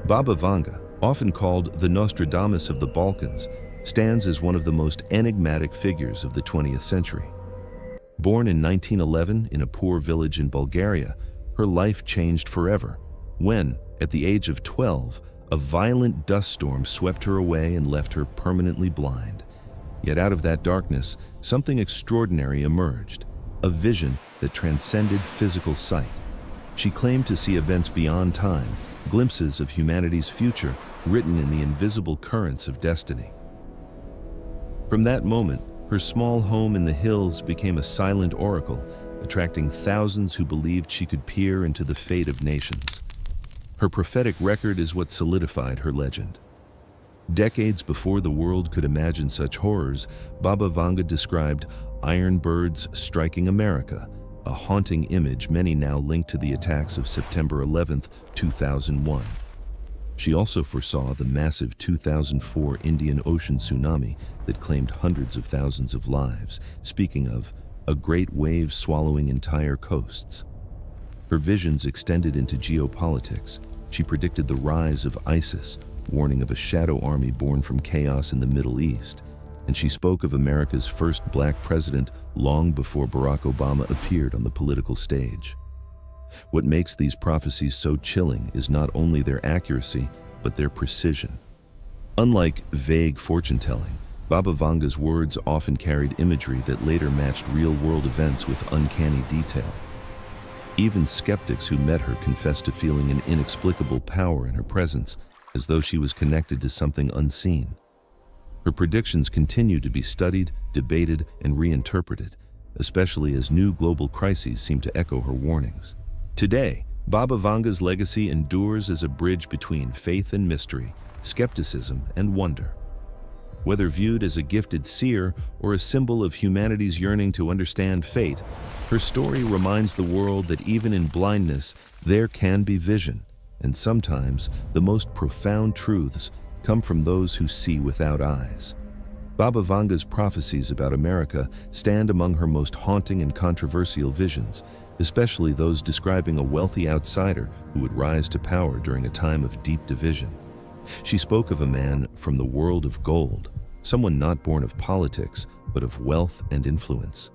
Baba Vanga, often called the Nostradamus of the Balkans, stands as one of the most enigmatic figures of the 20th century. Born in 1911 in a poor village in Bulgaria, her life changed forever when, at the age of 12, a violent dust storm swept her away and left her permanently blind. Yet out of that darkness, something extraordinary emerged, a vision that transcended physical sight. She claimed to see events beyond time, glimpses of humanity's future written in the invisible currents of destiny. From that moment, her small home in the hills became a silent oracle, attracting thousands who believed she could peer into the fate of nations. Her prophetic record is what solidified her legend. Decades before the world could imagine such horrors, Baba Vanga described iron birds striking America, a haunting image many now link to the attacks of September 11, 2001. She also foresaw the massive 2004 Indian Ocean tsunami that claimed hundreds of thousands of lives, speaking of a great wave swallowing entire coasts. Her visions extended into geopolitics. She predicted the rise of ISIS, warning of a shadow army born from chaos in the Middle East, and she spoke of America's first black president long before Barack Obama appeared on the political stage. What makes these prophecies so chilling is not only their accuracy, but their precision. Unlike vague fortune-telling, Baba Vanga's words often carried imagery that later matched real-world events with uncanny detail. Even skeptics who met her confessed to feeling an inexplicable power in her presence, as though she was connected to something unseen. Her predictions continue to be studied, debated, and reinterpreted, especially as new global crises seem to echo her warnings. Today, Baba Vanga's legacy endures as a bridge between faith and mystery, skepticism and wonder. Whether viewed as a gifted seer or a symbol of humanity's yearning to understand fate, her story reminds the world that even in blindness, there can be vision, and sometimes the most profound truths come from those who see without eyes. Baba Vanga's prophecies about America stand among her most haunting and controversial visions, especially those describing a wealthy outsider who would rise to power during a time of deep division. She spoke of a man from the world of gold, someone not born of politics, but of wealth and influence.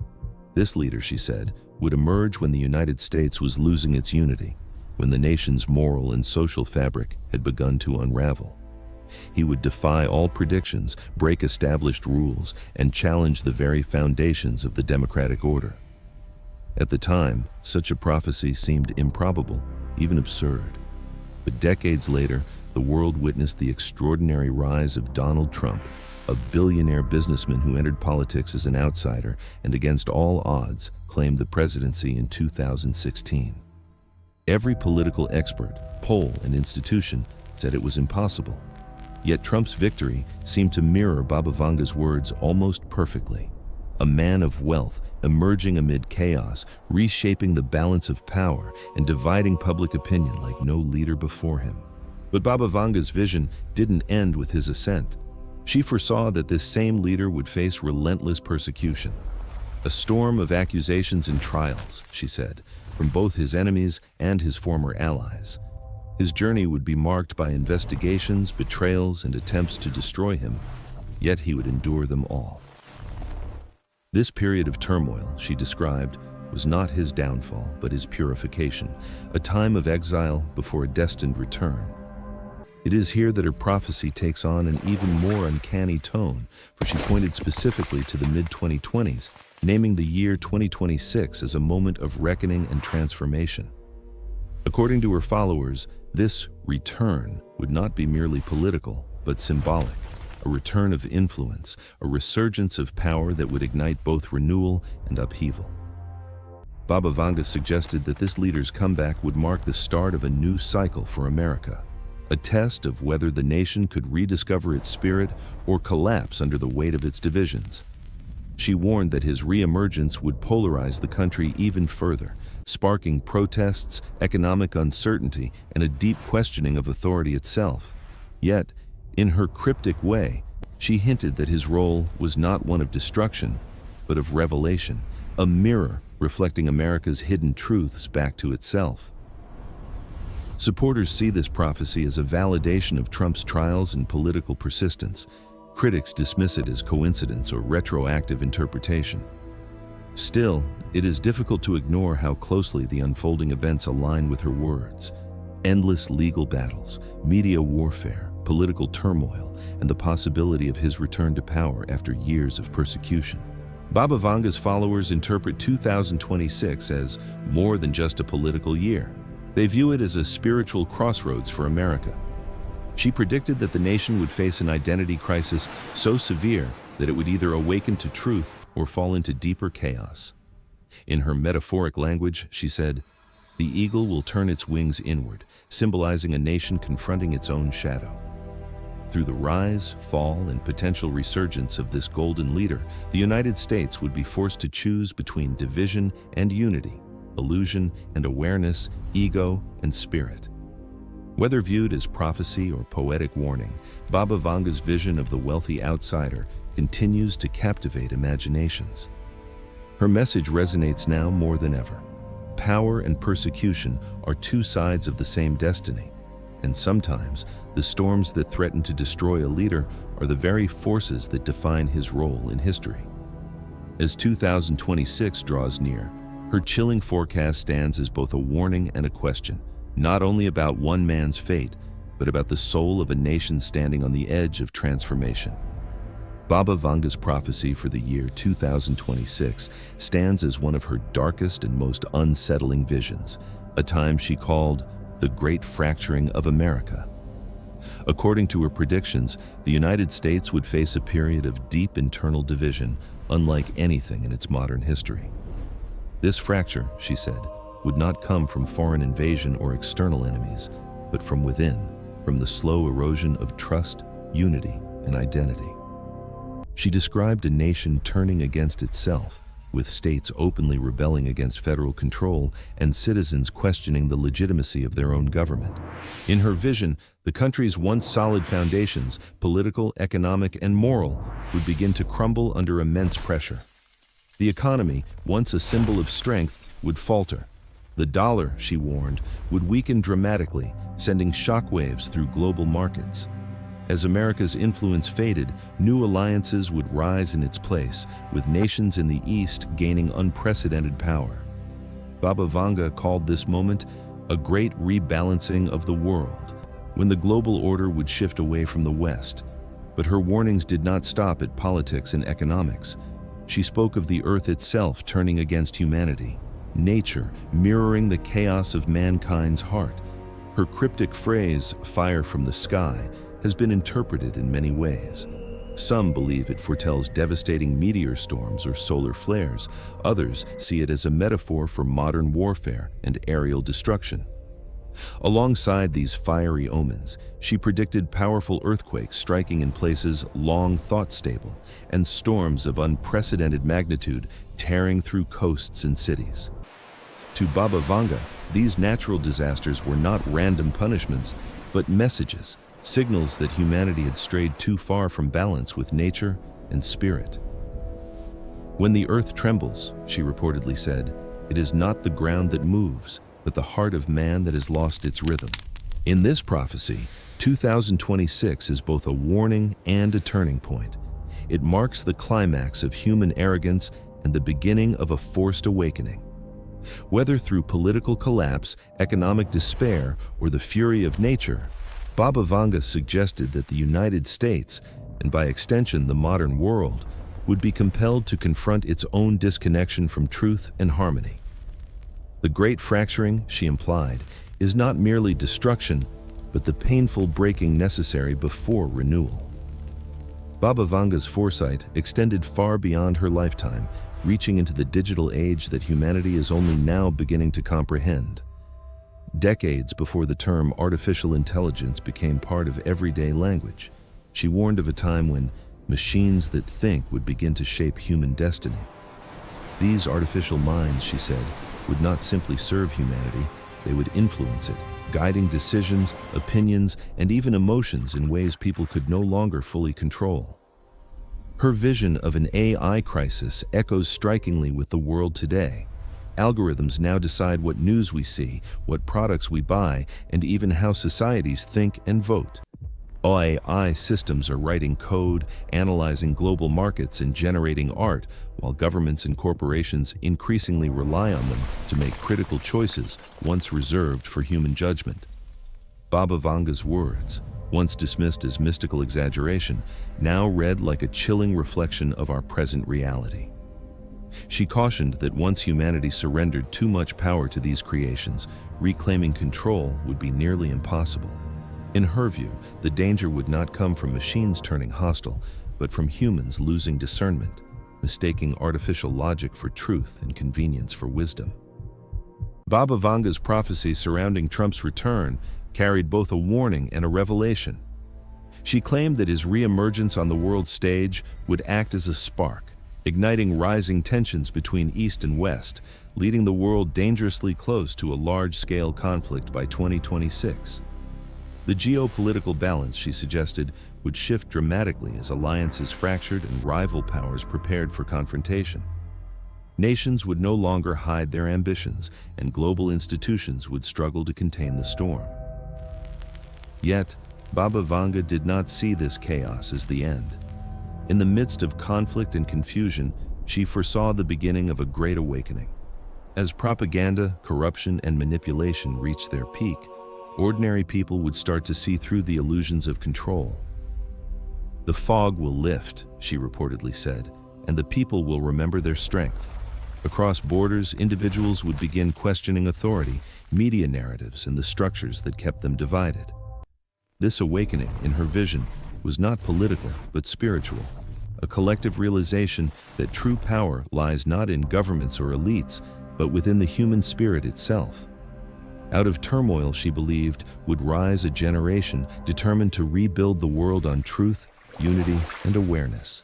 This leader, she said, would emerge when the United States was losing its unity, when the nation's moral and social fabric had begun to unravel. He would defy all predictions, break established rules, and challenge the very foundations of the democratic order. At the time, such a prophecy seemed improbable, even absurd. But decades later, the world witnessed the extraordinary rise of Donald Trump, a billionaire businessman who entered politics as an outsider and against all odds claimed the presidency in 2016. Every political expert, poll, and institution said it was impossible. Yet Trump's victory seemed to mirror Baba Vanga's words almost perfectly. A man of wealth emerging amid chaos, reshaping the balance of power and dividing public opinion like no leader before him. But Baba Vanga's vision didn't end with his ascent. She foresaw that this same leader would face relentless persecution. A storm of accusations and trials, she said, from both his enemies and his former allies. His journey would be marked by investigations, betrayals, and attempts to destroy him, yet he would endure them all. This period of turmoil, she described, was not his downfall, but his purification, a time of exile before a destined return. It is here that her prophecy takes on an even more uncanny tone, for she pointed specifically to the mid-2020s, naming the year 2026 as a moment of reckoning and transformation. According to her followers, this return would not be merely political, but symbolic, a return of influence, a resurgence of power that would ignite both renewal and upheaval. Baba Vanga suggested that this leader's comeback would mark the start of a new cycle for America, a test of whether the nation could rediscover its spirit or collapse under the weight of its divisions. She warned that his re-emergence would polarize the country even further, sparking protests, economic uncertainty, and a deep questioning of authority itself. Yet, in her cryptic way, she hinted that his role was not one of destruction, but of revelation, a mirror reflecting America's hidden truths back to itself. Supporters see this prophecy as a validation of Trump's trials and political persistence. Critics dismiss it as coincidence or retroactive interpretation. Still, it is difficult to ignore how closely the unfolding events align with her words. Endless legal battles, media warfare, political turmoil, and the possibility of his return to power after years of persecution. Baba Vanga's followers interpret 2026 as more than just a political year. They view it as a spiritual crossroads for America. She predicted that the nation would face an identity crisis so severe that it would either awaken to truth or fall into deeper chaos. In her metaphoric language, she said, "The eagle will turn its wings inward, symbolizing a nation confronting its own shadow." Through the rise, fall, and potential resurgence of this golden leader, the United States would be forced to choose between division and unity, illusion and awareness, ego and spirit. Whether viewed as prophecy or poetic warning, Baba Vanga's vision of the wealthy outsider continues to captivate imaginations. Her message resonates now more than ever. Power and persecution are two sides of the same destiny, and sometimes the storms that threaten to destroy a leader are the very forces that define his role in history. As 2026 draws near, her chilling forecast stands as both a warning and a question, not only about one man's fate, but about the soul of a nation standing on the edge of transformation. Baba Vanga's prophecy for the year 2026 stands as one of her darkest and most unsettling visions, a time she called the Great Fracturing of America. According to her predictions, the United States would face a period of deep internal division, unlike anything in its modern history. This fracture, she said, would not come from foreign invasion or external enemies, but from within, from the slow erosion of trust, unity, and identity. She described a nation turning against itself, with states openly rebelling against federal control and citizens questioning the legitimacy of their own government. In her vision, the country's once solid foundations, political, economic, and moral, would begin to crumble under immense pressure. The economy, once a symbol of strength, would falter. The dollar, she warned, would weaken dramatically, sending shockwaves through global markets. As America's influence faded, new alliances would rise in its place, with nations in the East gaining unprecedented power. Baba Vanga called this moment a great rebalancing of the world, when the global order would shift away from the West. But her warnings did not stop at politics and economics. She spoke of the earth itself turning against humanity, nature mirroring the chaos of mankind's heart. Her cryptic phrase, "fire from the sky," has been interpreted in many ways. Some believe it foretells devastating meteor storms or solar flares. Others see it as a metaphor for modern warfare and aerial destruction. Alongside these fiery omens, she predicted powerful earthquakes striking in places long thought stable, and storms of unprecedented magnitude tearing through coasts and cities. To Baba Vanga, these natural disasters were not random punishments, but messages, signals that humanity had strayed too far from balance with nature and spirit. "When the earth trembles," she reportedly said, "it is not the ground that moves, but the heart of man that has lost its rhythm." In this prophecy, 2026 is both a warning and a turning point. It marks the climax of human arrogance and the beginning of a forced awakening. Whether through political collapse, economic despair, or the fury of nature, Baba Vanga suggested that the United States, and by extension the modern world, would be compelled to confront its own disconnection from truth and harmony. The great fracturing, she implied, is not merely destruction, but the painful breaking necessary before renewal. Baba Vanga's foresight extended far beyond her lifetime, reaching into the digital age that humanity is only now beginning to comprehend. Decades before the term artificial intelligence became part of everyday language, she warned of a time when machines that think would begin to shape human destiny. These artificial minds, she said, would not simply serve humanity, they would influence it, guiding decisions, opinions, and even emotions in ways people could no longer fully control. Her vision of an AI crisis echoes strikingly with the world today. Algorithms now decide what news we see, what products we buy, and even how societies think and vote. AI systems are writing code, analyzing global markets, and generating art, while governments and corporations increasingly rely on them to make critical choices once reserved for human judgment. Baba Vanga's words, once dismissed as mystical exaggeration, now read like a chilling reflection of our present reality. She cautioned that once humanity surrendered too much power to these creations, reclaiming control would be nearly impossible. In her view, the danger would not come from machines turning hostile, but from humans losing discernment, mistaking artificial logic for truth and convenience for wisdom. Baba Vanga's prophecy surrounding Trump's return carried both a warning and a revelation. She claimed that his re-emergence on the world stage would act as a spark, igniting rising tensions between East and West, leading the world dangerously close to a large-scale conflict by 2026. The geopolitical balance, she suggested, would shift dramatically as alliances fractured and rival powers prepared for confrontation. Nations would no longer hide their ambitions, and global institutions would struggle to contain the storm. Yet, Baba Vanga did not see this chaos as the end. In the midst of conflict and confusion, she foresaw the beginning of a great awakening. As propaganda, corruption, and manipulation reached their peak, ordinary people would start to see through the illusions of control. "The fog will lift," she reportedly said, "and the people will remember their strength." Across borders, individuals would begin questioning authority, media narratives, and the structures that kept them divided. This awakening, in her vision, was not political but spiritual, a collective realization that true power lies not in governments or elites, but within the human spirit itself. Out of turmoil, she believed, would rise a generation determined to rebuild the world on truth, unity, and awareness.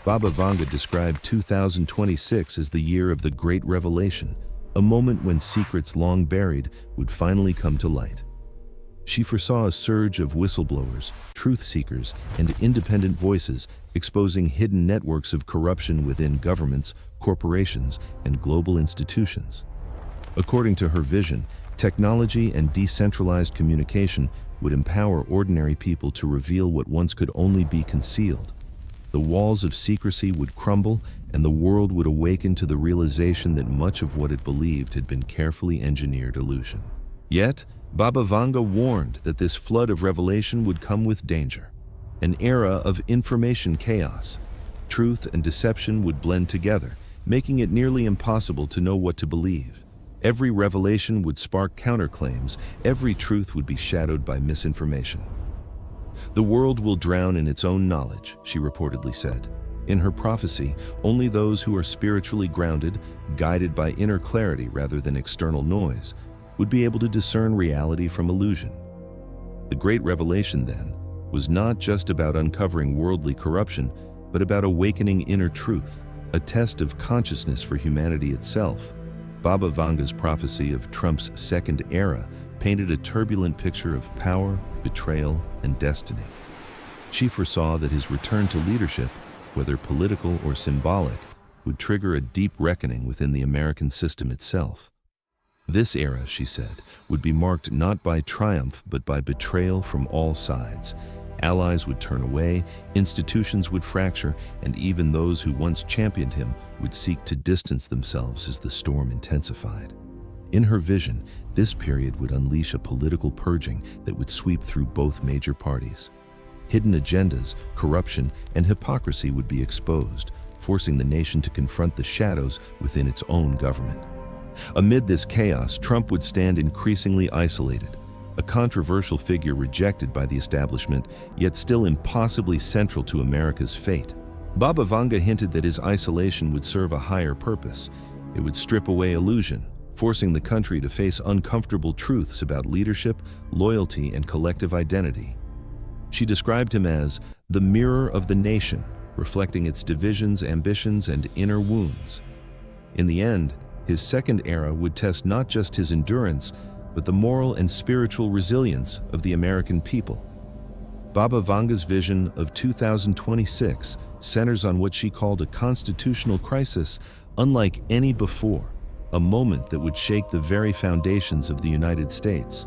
Baba Vanga described 2026 as the year of the Great Revelation, a moment when secrets long buried would finally come to light. She foresaw a surge of whistleblowers, truth seekers, and independent voices exposing hidden networks of corruption within governments, corporations, and global institutions. According to her vision, technology and decentralized communication would empower ordinary people to reveal what once could only be concealed. The walls of secrecy would crumble, and the world would awaken to the realization that much of what it believed had been carefully engineered illusion. Yet, Baba Vanga warned that this flood of revelation would come with danger. An era of information chaos. Truth and deception would blend together, making it nearly impossible to know what to believe. Every revelation would spark counterclaims, every truth would be shadowed by misinformation. "The world will drown in its own knowledge," she reportedly said. In her prophecy, only those who are spiritually grounded, guided by inner clarity rather than external noise, would be able to discern reality from illusion. The Great Revelation, then, was not just about uncovering worldly corruption, but about awakening inner truth, a test of consciousness for humanity itself. Baba Vanga's prophecy of Trump's second era painted a turbulent picture of power, betrayal, and destiny. She foresaw that his return to leadership, whether political or symbolic, would trigger a deep reckoning within the American system itself. This era, she said, would be marked not by triumph but by betrayal from all sides. Allies would turn away, institutions would fracture, and even those who once championed him would seek to distance themselves as the storm intensified. In her vision, this period would unleash a political purging that would sweep through both major parties. Hidden agendas, corruption, and hypocrisy would be exposed, forcing the nation to confront the shadows within its own government. Amid this chaos, Trump would stand increasingly isolated, a controversial figure rejected by the establishment, yet still impossibly central to America's fate. Baba Vanga hinted that his isolation would serve a higher purpose. It would strip away illusion, forcing the country to face uncomfortable truths about leadership, loyalty, and collective identity. She described him as the mirror of the nation, reflecting its divisions, ambitions, and inner wounds. In the end, his second era would test not just his endurance, but the moral and spiritual resilience of the American people. Baba Vanga's vision of 2026 centers on what she called a constitutional crisis unlike any before. a moment that would shake the very foundations of the United States.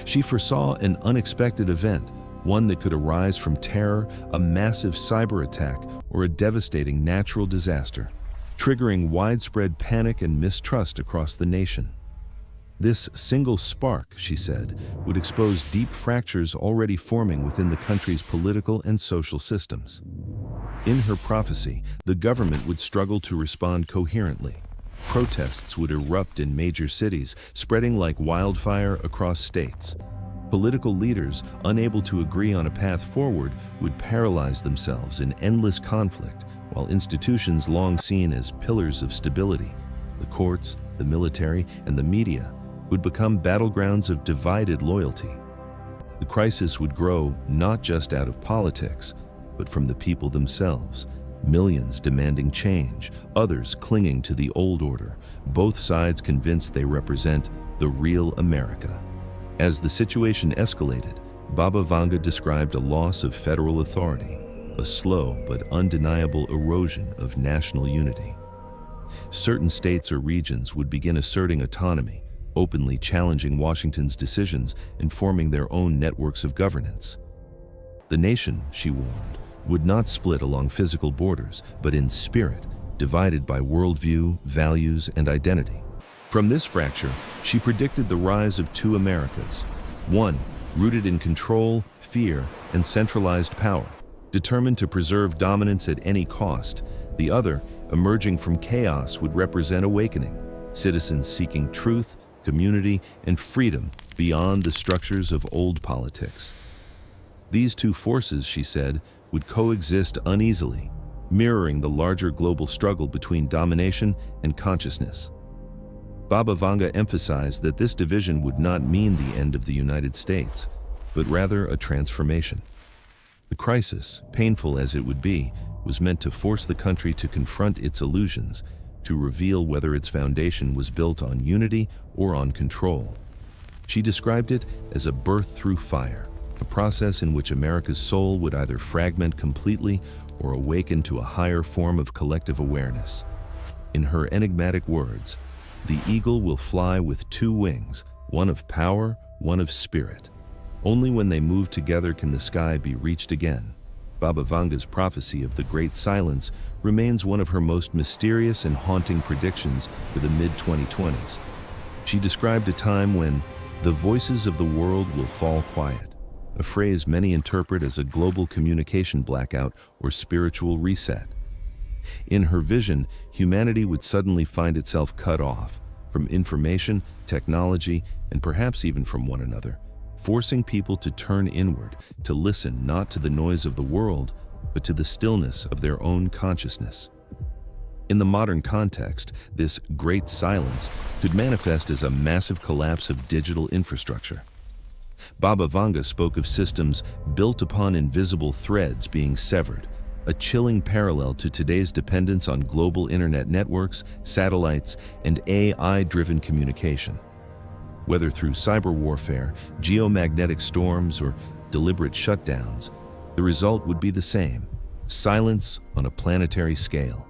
She foresaw an unexpected event, one that could arise from terror, a massive cyber attack, or a devastating natural disaster, triggering widespread panic and mistrust across the nation. This single spark, she said, would expose deep fractures already forming within the country's political and social systems. In her prophecy, the government would struggle to respond coherently. Protests would erupt in major cities, spreading like wildfire across states. Political leaders, unable to agree on a path forward, would paralyze themselves in endless conflict, while institutions long seen as pillars of stability, the courts, the military, and the media, would become battlegrounds of divided loyalty. The crisis would grow not just out of politics, but from the people themselves, millions demanding change, others clinging to the old order, both sides convinced they represent the real America. As the situation escalated, Baba Vanga described a loss of federal authority, a slow but undeniable erosion of national unity. Certain states or regions would begin asserting autonomy, openly challenging Washington's decisions and forming their own networks of governance. The nation, she warned, would not split along physical borders, but in spirit, divided by worldview, values, and identity. From this fracture, she predicted the rise of two Americas. One, rooted in control, fear, and centralized power, determined to preserve dominance at any cost. The other, emerging from chaos, would represent awakening, citizens seeking truth, community, and freedom beyond the structures of old politics. These two forces, she said, would coexist uneasily, mirroring the larger global struggle between domination and consciousness. Baba Vanga emphasized that this division would not mean the end of the United States, but rather a transformation. The crisis, painful as it would be, was meant to force the country to confront its illusions, to reveal whether its foundation was built on unity or on control. She described it as a birth through fire, a process in which America's soul would either fragment completely or awaken to a higher form of collective awareness. In her enigmatic words, "The eagle will fly with two wings, one of power, one of spirit. Only when they move together can the sky be reached again." Baba Vanga's prophecy of the Great Silence remains one of her most mysterious and haunting predictions for the mid-2020s. She described a time when the voices of the world will fall quiet, a phrase many interpret as a global communication blackout or spiritual reset. In her vision, humanity would suddenly find itself cut off from information, technology, and perhaps even from one another, forcing people to turn inward, to listen not to the noise of the world, but to the stillness of their own consciousness. In the modern context, this great silence could manifest as a massive collapse of digital infrastructure. Baba Vanga spoke of systems built upon invisible threads being severed, a chilling parallel to today's dependence on global internet networks, satellites, and AI-driven communication. Whether through cyber warfare, geomagnetic storms, or deliberate shutdowns, the result would be the same: silence on a planetary scale.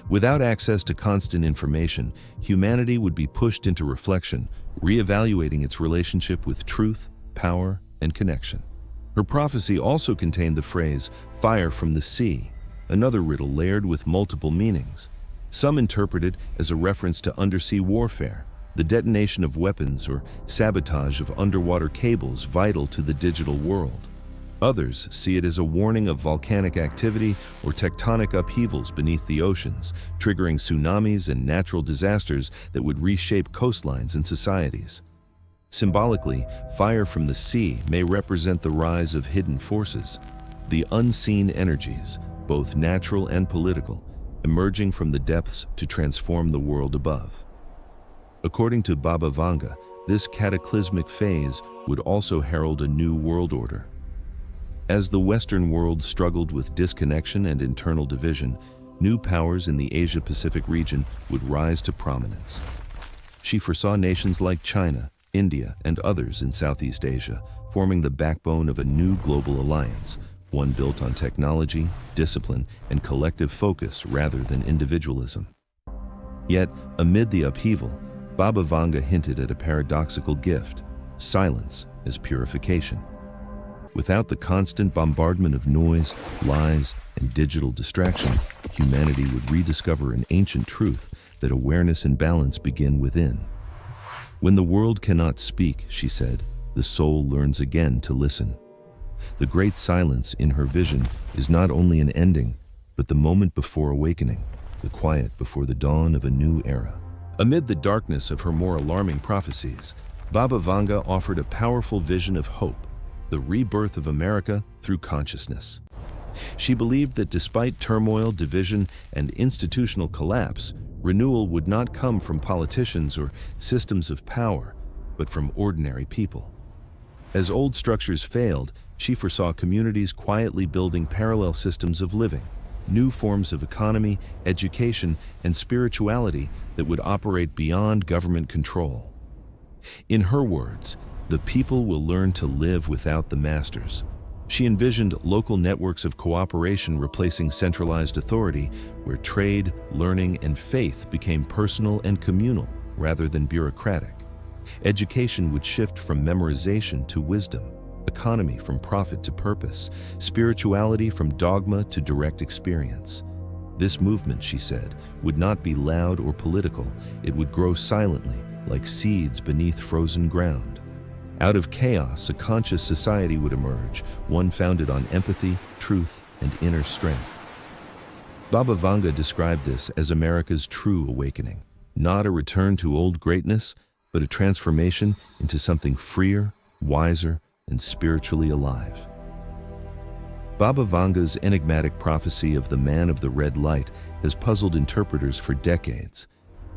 Without access to constant information, humanity would be pushed into reflection, reevaluating its relationship with truth, power, and connection. Her prophecy also contained the phrase, "fire from the sea," another riddle layered with multiple meanings. Some interpret it as a reference to undersea warfare, the detonation of weapons or sabotage of underwater cables vital to the digital world. Others see it as a warning of volcanic activity or tectonic upheavals beneath the oceans, triggering tsunamis and natural disasters that would reshape coastlines and societies. Symbolically, fire from the sea may represent the rise of hidden forces, the unseen energies, both natural and political, emerging from the depths to transform the world above. According to Baba Vanga, this cataclysmic phase would also herald a new world order. As the Western world struggled with disconnection and internal division, new powers in the Asia-Pacific region would rise to prominence. She foresaw nations like China, India, and others in Southeast Asia forming the backbone of a new global alliance, one built on technology, discipline, and collective focus rather than individualism. Yet, amid the upheaval, Baba Vanga hinted at a paradoxical gift: silence as purification. Without the constant bombardment of noise, lies, and digital distraction, humanity would rediscover an ancient truth that awareness and balance begin within. When the world cannot speak, she said, the soul learns again to listen. The great silence in her vision is not only an ending, but the moment before awakening, the quiet before the dawn of a new era. Amid the darkness of her more alarming prophecies, Baba Vanga offered a powerful vision of hope, the rebirth of America through consciousness. She believed that despite turmoil, division, and institutional collapse, renewal would not come from politicians or systems of power, but from ordinary people. As old structures failed, she foresaw communities quietly building parallel systems of living, new forms of economy, education, and spirituality that would operate beyond government control. In her words, the people will learn to live without the masters. She envisioned local networks of cooperation replacing centralized authority, where trade, learning, and faith became personal and communal rather than bureaucratic. Education would shift from memorization to wisdom, economy from profit to purpose, spirituality from dogma to direct experience. This movement, she said, would not be loud or political. It would grow silently, like seeds beneath frozen ground. Out of chaos, a conscious society would emerge, one founded on empathy, truth, and inner strength. Baba Vanga described this as America's true awakening, not a return to old greatness, but a transformation into something freer, wiser, and spiritually alive. Baba Vanga's enigmatic prophecy of the man of the red light has puzzled interpreters for decades.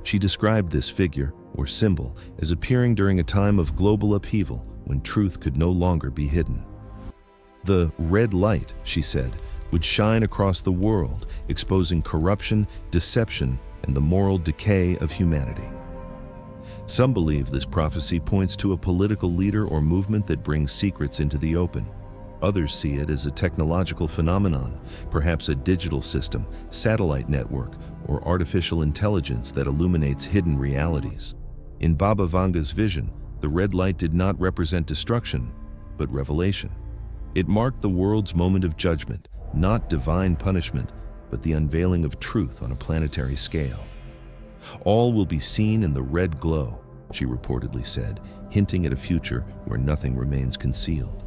She described this figure, or symbol, as appearing during a time of global upheaval when truth could no longer be hidden. The red light, she said, would shine across the world, exposing corruption, deception, and the moral decay of humanity. Some believe this prophecy points to a political leader or movement that brings secrets into the open. Others see it as a technological phenomenon, perhaps a digital system, satellite network, or artificial intelligence that illuminates hidden realities. In Baba Vanga's vision, the red light did not represent destruction, but revelation. It marked the world's moment of judgment, not divine punishment, but the unveiling of truth on a planetary scale. All will be seen in the red glow, she reportedly said, hinting at a future where nothing remains concealed.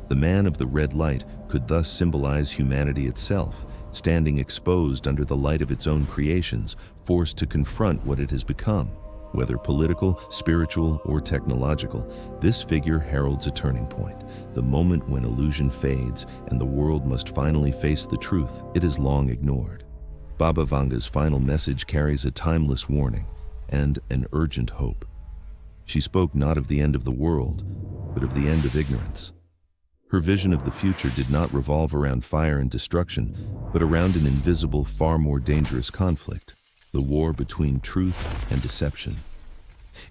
The man of the red light could thus symbolize humanity itself, standing exposed under the light of its own creations, forced to confront what it has become. Whether political, spiritual, or technological, this figure heralds a turning point, the moment when illusion fades and the world must finally face the truth it has long ignored. Baba Vanga's final message carries a timeless warning and an urgent hope. She spoke not of the end of the world, but of the end of ignorance. Her vision of the future did not revolve around fire and destruction, but around an invisible, far more dangerous conflict, the war between truth and deception.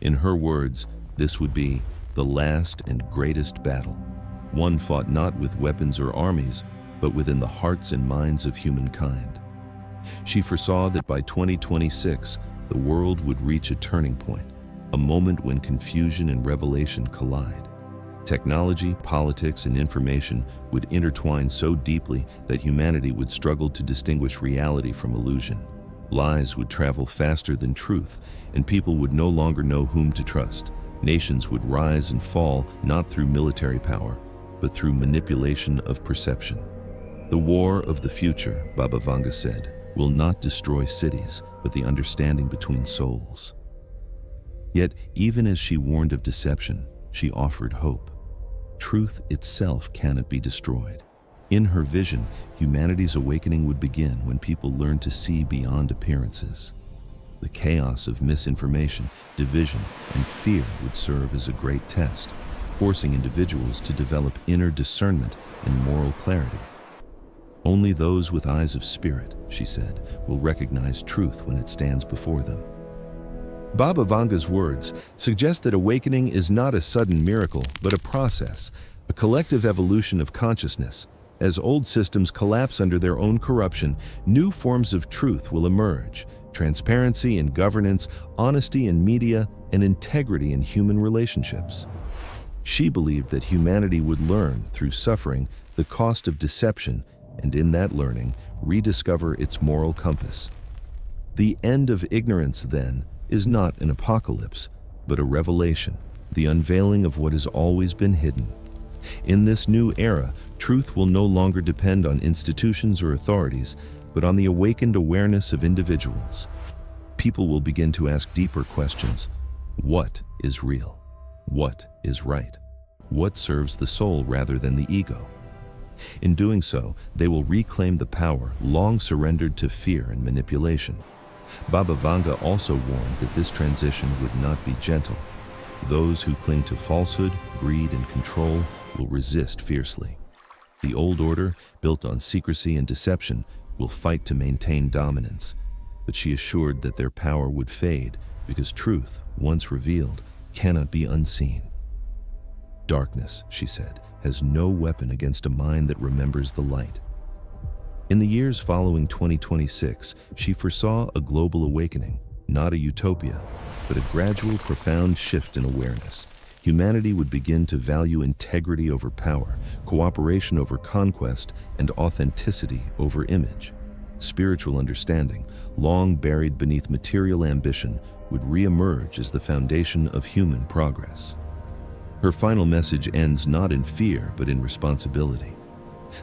In her words, this would be the last and greatest battle, one fought not with weapons or armies, but within the hearts and minds of humankind. She foresaw that by 2026, the world would reach a turning point, a moment when confusion and revelation collide. Technology, politics, and information would intertwine so deeply that humanity would struggle to distinguish reality from illusion. Lies would travel faster than truth, and people would no longer know whom to trust. Nations would rise and fall not through military power, but through manipulation of perception. The war of the future, Baba Vanga said, will not destroy cities, but the understanding between souls. Yet, even as she warned of deception, she offered hope. Truth itself cannot be destroyed. In her vision, humanity's awakening would begin when people learned to see beyond appearances. The chaos of misinformation, division, and fear would serve as a great test, forcing individuals to develop inner discernment and moral clarity. Only those with eyes of spirit, she said, will recognize truth when it stands before them. Baba Vanga's words suggest that awakening is not a sudden miracle, but a process, a collective evolution of consciousness. As old systems collapse under their own corruption, new forms of truth will emerge, transparency in governance, honesty in media, and integrity in human relationships. She believed that humanity would learn, through suffering, the cost of deception, and in that learning, rediscover its moral compass. The end of ignorance, then, is not an apocalypse, but a revelation, the unveiling of what has always been hidden. In this new era, truth will no longer depend on institutions or authorities, but on the awakened awareness of individuals. People will begin to ask deeper questions. What is real? What is right? What serves the soul rather than the ego? In doing so, they will reclaim the power long surrendered to fear and manipulation. Baba Vanga also warned that this transition would not be gentle. Those who cling to falsehood, greed, and control will resist fiercely. The old order, built on secrecy and deception, will fight to maintain dominance. But she assured that their power would fade because truth, once revealed, cannot be unseen. Darkness, she said, has no weapon against a mind that remembers the light. In the years following 2026, she foresaw a global awakening, not a utopia, but a gradual, profound shift in awareness. Humanity would begin to value integrity over power, cooperation over conquest, and authenticity over image. Spiritual understanding, long buried beneath material ambition, would re-emerge as the foundation of human progress. Her final message ends not in fear, but in responsibility.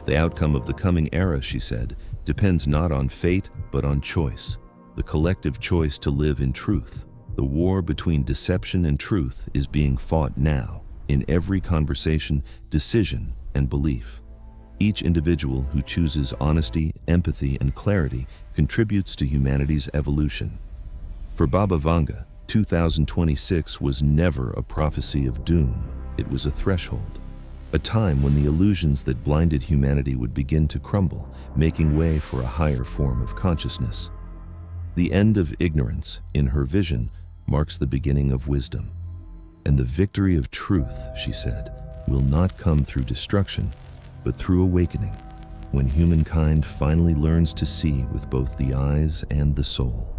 The outcome of the coming era, she said, depends not on fate, but on choice. The collective choice to live in truth. The war between deception and truth is being fought now, in every conversation, decision, and belief. Each individual who chooses honesty, empathy, and clarity contributes to humanity's evolution. For Baba Vanga, 2026 was never a prophecy of doom. It was a threshold, a time when the illusions that blinded humanity would begin to crumble, making way for a higher form of consciousness. The end of ignorance, in her vision, marks the beginning of wisdom. And the victory of truth, she said, will not come through destruction, but through awakening, when humankind finally learns to see with both the eyes and the soul.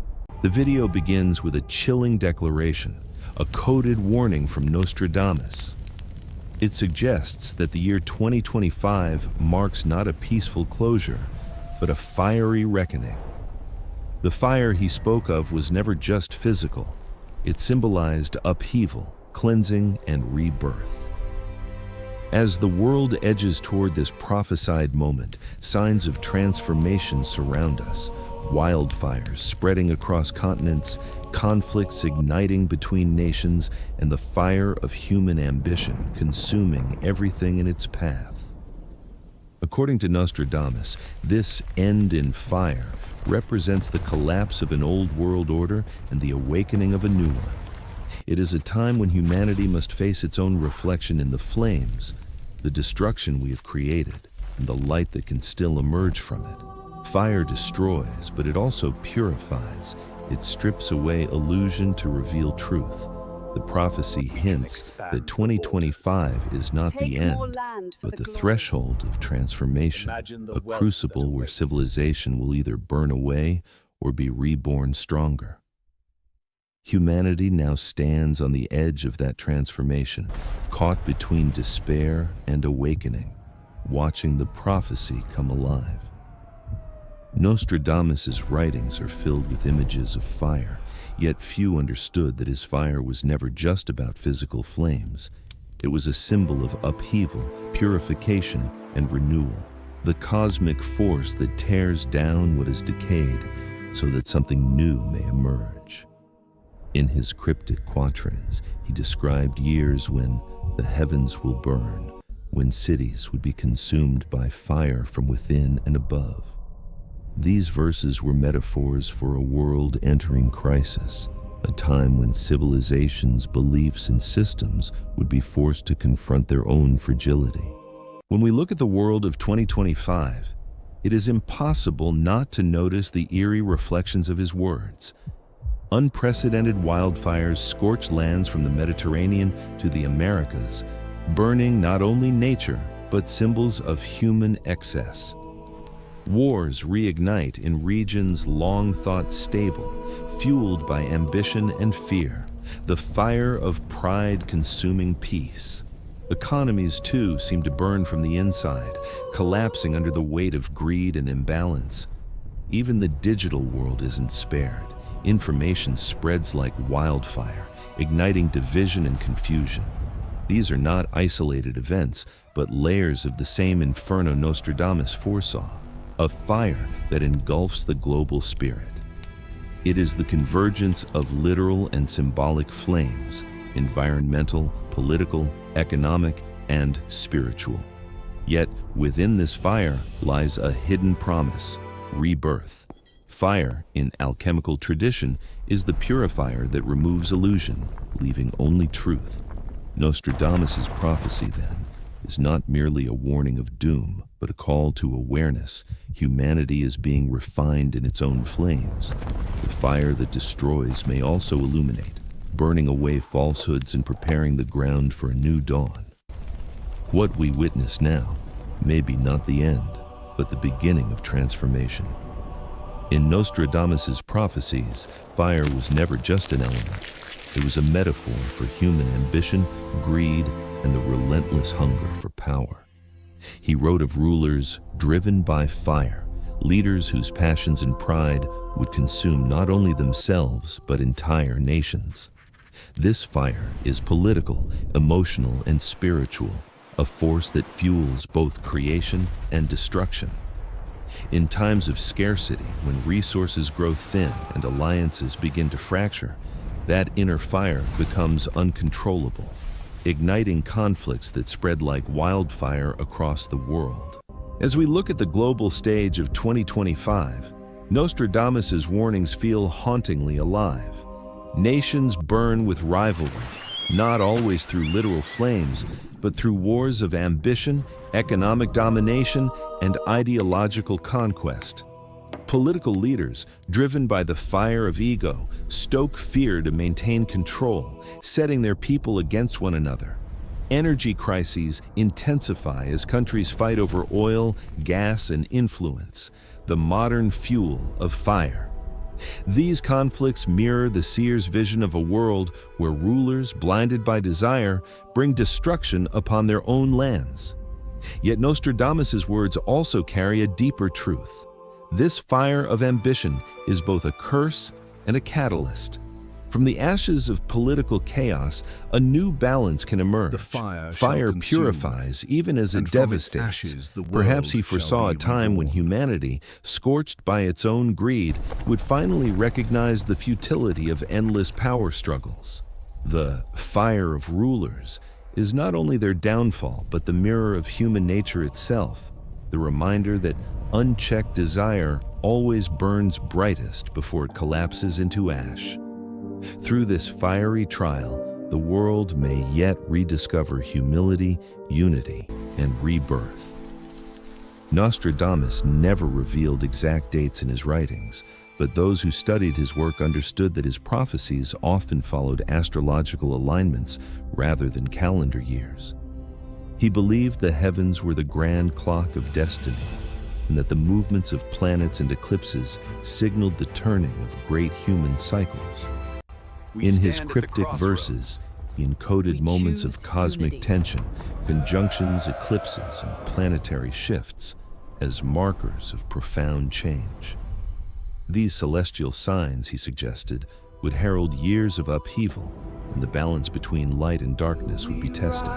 The video begins with a chilling declaration, a coded warning from Nostradamus. It suggests that the year 2025 marks not a peaceful closure, but a fiery reckoning. The fire he spoke of was never just physical. It symbolized upheaval, cleansing, and rebirth. As the world edges toward this prophesied moment, signs of transformation surround us. Wildfires spreading across continents, conflicts igniting between nations, and the fire of human ambition consuming everything in its path. According to Nostradamus, this end in fire represents the collapse of an old world order and the awakening of a new one. It is a time when humanity must face its own reflection in the flames, the destruction we have created, and the light that can still emerge from it. Fire destroys, but it also purifies. It strips away illusion to reveal truth. The prophecy hints that 2025 is not the end, but the threshold of transformation, a crucible where civilization will either burn away or be reborn stronger. Humanity now stands on the edge of that transformation, caught between despair and awakening, watching the prophecy come alive. Nostradamus's writings are filled with images of fire, yet few understood that his fire was never just about physical flames. It was a symbol of upheaval, purification, and renewal, the cosmic force that tears down what is decayed so that something new may emerge. In his cryptic quatrains, he described years when the heavens will burn, when cities would be consumed by fire from within and above. These verses were metaphors for a world entering crisis, a time when civilizations, beliefs, and systems would be forced to confront their own fragility. When we look at the world of 2025, it is impossible not to notice the eerie reflections of his words. Unprecedented wildfires scorch lands from the Mediterranean to the Americas, burning not only nature, but symbols of human excess. Wars reignite in regions long thought stable, fueled by ambition and fear, the fire of pride consuming peace. Economies, too, seem to burn from the inside, collapsing under the weight of greed and imbalance. Even the digital world isn't spared. Information spreads like wildfire, igniting division and confusion. These are not isolated events, but layers of the same inferno Nostradamus foresaw, a fire that engulfs the global spirit. It is the convergence of literal and symbolic flames, environmental, political, economic, and spiritual. Yet within this fire lies a hidden promise: rebirth. Fire, in alchemical tradition, is the purifier that removes illusion, leaving only truth. Nostradamus's prophecy, then, is not merely a warning of doom, but a call to awareness. Humanity is being refined in its own flames. The fire that destroys may also illuminate, burning away falsehoods and preparing the ground for a new dawn. What we witness now may be not the end, but the beginning of transformation. In Nostradamus's prophecies, fire was never just an element. It was a metaphor for human ambition, greed, and the relentless hunger for power. He wrote of rulers driven by fire, leaders whose passions and pride would consume not only themselves, but entire nations. This fire is political, emotional, and spiritual, a force that fuels both creation and destruction. In times of scarcity, when resources grow thin and alliances begin to fracture, that inner fire becomes uncontrollable, igniting conflicts that spread like wildfire across the world. As we look at the global stage of 2025, Nostradamus's warnings feel hauntingly alive. Nations burn with rivalry, not always through literal flames, but through wars of ambition, economic domination, and ideological conquest. Political leaders, driven by the fire of ego, stoke fear to maintain control, setting their people against one another. Energy crises intensify as countries fight over oil, gas, and influence, the modern fuel of fire. These conflicts mirror the seer's vision of a world where rulers, blinded by desire, bring destruction upon their own lands. Yet Nostradamus's words also carry a deeper truth. This fire of ambition is both a curse and a catalyst. From the ashes of political chaos, a new balance can emerge. The fire purifies even as it devastates. Perhaps he foresaw a time when humanity, scorched by its own greed, would finally recognize the futility of endless power struggles. The fire of rulers is not only their downfall, but the mirror of human nature itself, the reminder that unchecked desire always burns brightest before it collapses into ash. Through this fiery trial, the world may yet rediscover humility, unity, and rebirth. Nostradamus never revealed exact dates in his writings, but those who studied his work understood that his prophecies often followed astrological alignments rather than calendar years. He believed the heavens were the grand clock of destiny, and that the movements of planets and eclipses signaled the turning of great human cycles. In his cryptic verses, he encoded moments of cosmic tension, conjunctions, eclipses, and planetary shifts as markers of profound change. These celestial signs, he suggested, would herald years of upheaval, when the balance between light and darkness would be tested.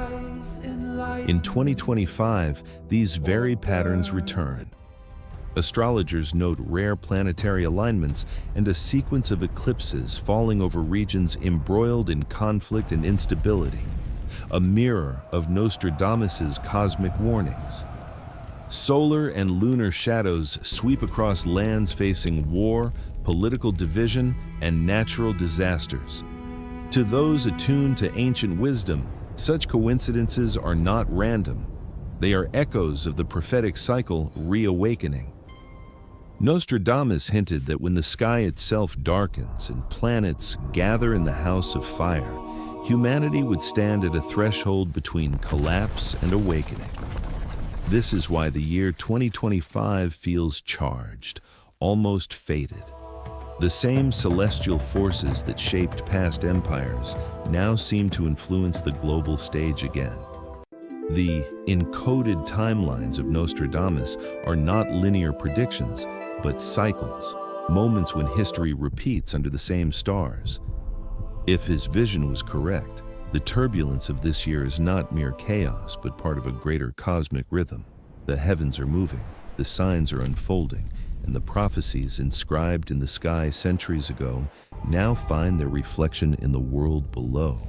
In 2025, these very patterns return. Astrologers note rare planetary alignments and a sequence of eclipses falling over regions embroiled in conflict and instability, a mirror of Nostradamus's cosmic warnings. Solar and lunar shadows sweep across lands facing war, political division, and natural disasters. To those attuned to ancient wisdom, such coincidences are not random. They are echoes of the prophetic cycle reawakening. Nostradamus hinted that when the sky itself darkens and planets gather in the house of fire, humanity would stand at a threshold between collapse and awakening. This is why the year 2025 feels charged, almost fated. The same celestial forces that shaped past empires now seem to influence the global stage again. The encoded timelines of Nostradamus are not linear predictions, but cycles, moments when history repeats under the same stars. If his vision was correct, the turbulence of this year is not mere chaos, but part of a greater cosmic rhythm. The heavens are moving, the signs are unfolding, and the prophecies inscribed in the sky centuries ago now find their reflection in the world below,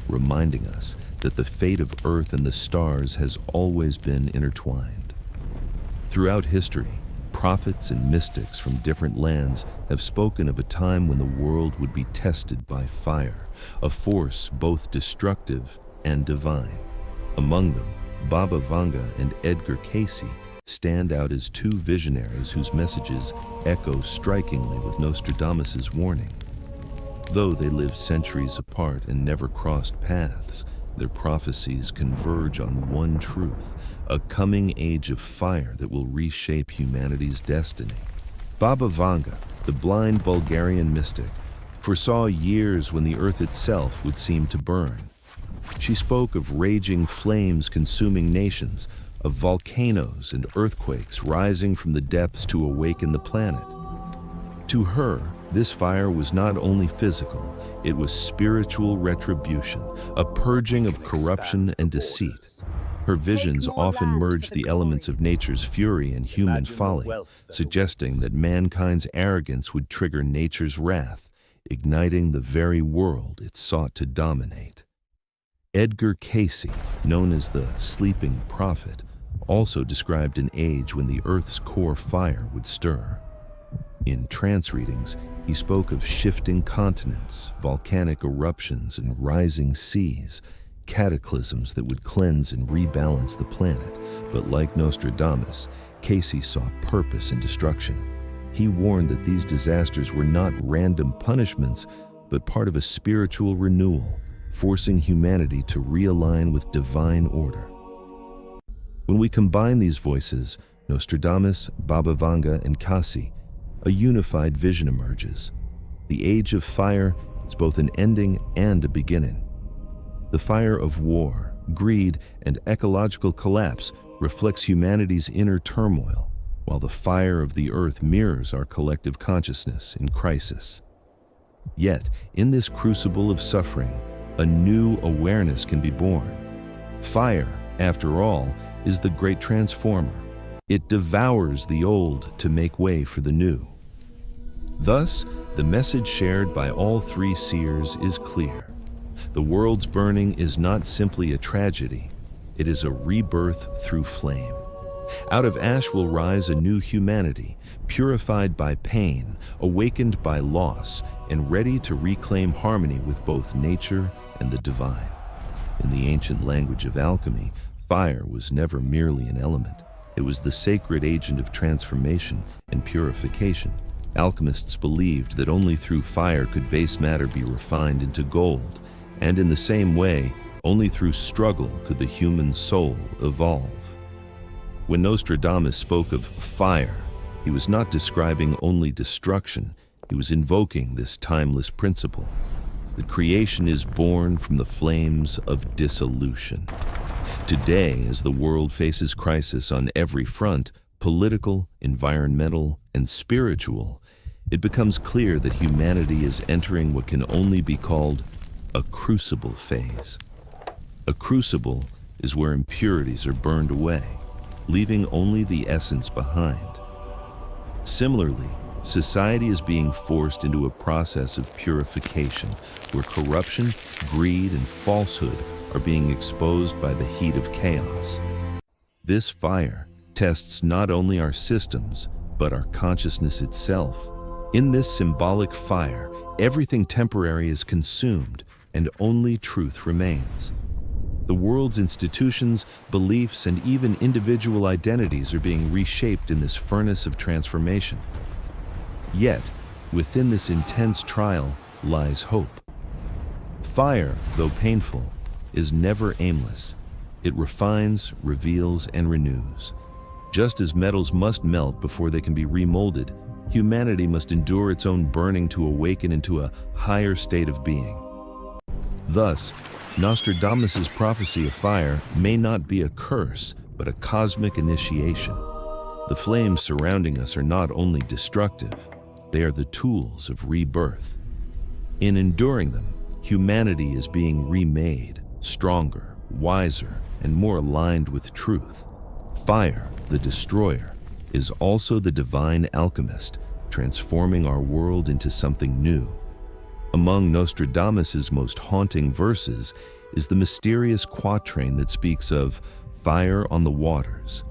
reminding us that the fate of Earth and the stars has always been intertwined. Throughout history, prophets and mystics from different lands have spoken of a time when the world would be tested by fire, a force both destructive and divine. Among them, Baba Vanga and Edgar Cayce stand out as two visionaries whose messages echo strikingly with Nostradamus's warning. Though they lived centuries apart and never crossed paths, their prophecies converge on one truth: a coming age of fire that will reshape humanity's destiny. Baba Vanga, the blind Bulgarian mystic, foresaw years when the earth itself would seem to burn. She spoke of raging flames consuming nations, of volcanoes and earthquakes rising from the depths to awaken the planet. To her, this fire was not only physical, it was spiritual retribution, a purging of corruption and deceit. Her visions often merged the elements of nature's fury and human folly, suggesting that mankind's arrogance would trigger nature's wrath, igniting the very world it sought to dominate. Edgar Cayce, known as the sleeping prophet, also described an age when the earth's core fire would stir. In trance readings, he spoke of shifting continents, volcanic eruptions, and rising seas, cataclysms that would cleanse and rebalance the planet. But like Nostradamus, Cayce saw purpose in destruction. He warned that these disasters were not random punishments, but part of a spiritual renewal, forcing humanity to realign with divine order. When we combine these voices, Nostradamus, Baba Vanga, and Cayce, a unified vision emerges. The age of fire is both an ending and a beginning. The fire of war, greed, and ecological collapse reflects humanity's inner turmoil, while the fire of the earth mirrors our collective consciousness in crisis. Yet, in this crucible of suffering, a new awareness can be born. Fire, after all, is the great transformer. It devours the old to make way for the new. Thus, the message shared by all three seers is clear. The world's burning is not simply a tragedy, it is a rebirth through flame. Out of ash will rise a new humanity, purified by pain, awakened by loss, and ready to reclaim harmony with both nature and the divine. In the ancient language of alchemy, fire was never merely an element. It was the sacred agent of transformation and purification. Alchemists believed that only through fire could base matter be refined into gold, and in the same way, only through struggle could the human soul evolve. When Nostradamus spoke of fire, he was not describing only destruction, he was invoking this timeless principle, that creation is born from the flames of dissolution. Today, as the world faces crisis on every front, political, environmental, and spiritual, it becomes clear that humanity is entering what can only be called a crucible phase. A crucible is where impurities are burned away, leaving only the essence behind. Similarly, society is being forced into a process of purification, where corruption, greed, and falsehood are being exposed by the heat of chaos. This fire tests not only our systems, but our consciousness itself. In this symbolic fire, everything temporary is consumed, and only truth remains. The world's institutions, beliefs, and even individual identities are being reshaped in this furnace of transformation. Yet, within this intense trial lies hope. Fire, though painful, is never aimless. It refines, reveals, and renews. Just as metals must melt before they can be remolded, humanity must endure its own burning to awaken into a higher state of being. Thus, Nostradamus's prophecy of fire may not be a curse, but a cosmic initiation. The flames surrounding us are not only destructive, they are the tools of rebirth. In enduring them, humanity is being remade, stronger, wiser, and more aligned with truth. Fire, the destroyer, is also the divine alchemist, transforming our world into something new. Among Nostradamus's most haunting verses is the mysterious quatrain that speaks of fire on the waters.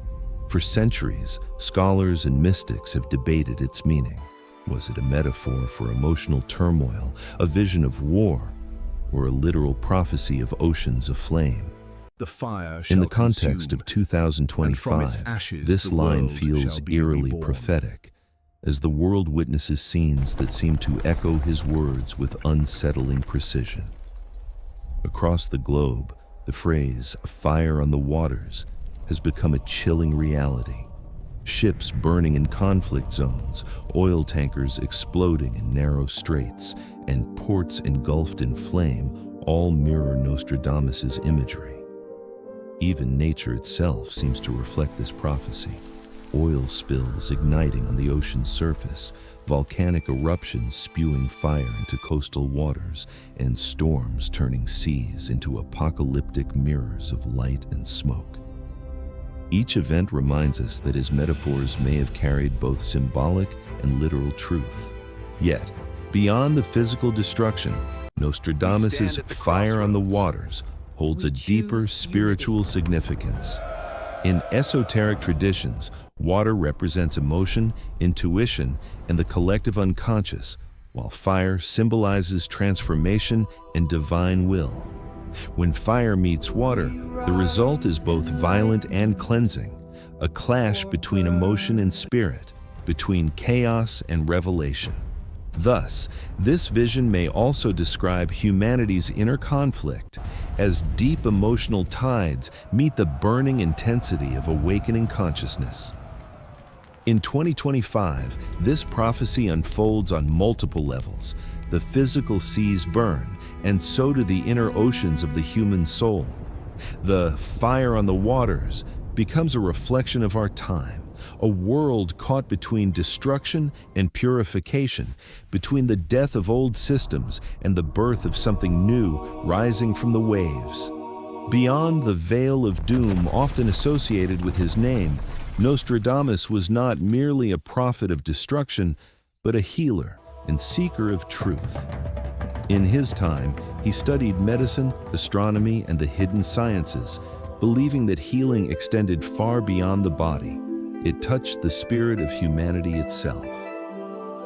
For centuries, scholars and mystics have debated its meaning. Was it a metaphor for emotional turmoil, a vision of war, or a literal prophecy of oceans aflame? The fire shall In the context consume, of 2025, ashes this the line world feels shall be eerily reborn. prophetic, as the world witnesses scenes that seem to echo his words with unsettling precision. Across the globe, the phrase "fire on the waters" has become a chilling reality. Ships burning in conflict zones, oil tankers exploding in narrow straits, and ports engulfed in flame all mirror Nostradamus's imagery. Even nature itself seems to reflect this prophecy. Oil spills igniting on the ocean's surface, volcanic eruptions spewing fire into coastal waters, and storms turning seas into apocalyptic mirrors of light and smoke. Each event reminds us that his metaphors may have carried both symbolic and literal truth. Yet, beyond the physical destruction, Nostradamus's fire on the waters holds a deeper spiritual significance. In esoteric traditions, water represents emotion, intuition, and the collective unconscious, while fire symbolizes transformation and divine will. When fire meets water, the result is both violent and cleansing, a clash between emotion and spirit, between chaos and revelation. Thus, this vision may also describe humanity's inner conflict as deep emotional tides meet the burning intensity of awakening consciousness. In 2025, this prophecy unfolds on multiple levels. The physical seas burn, and so do the inner oceans of the human soul. The fire on the waters becomes a reflection of our time, a world caught between destruction and purification, between the death of old systems and the birth of something new rising from the waves. Beyond the veil of doom often associated with his name, Nostradamus was not merely a prophet of destruction, but a healer and seeker of truth. In his time, he studied medicine, astronomy, and the hidden sciences, believing that healing extended far beyond the body. It touched the spirit of humanity itself.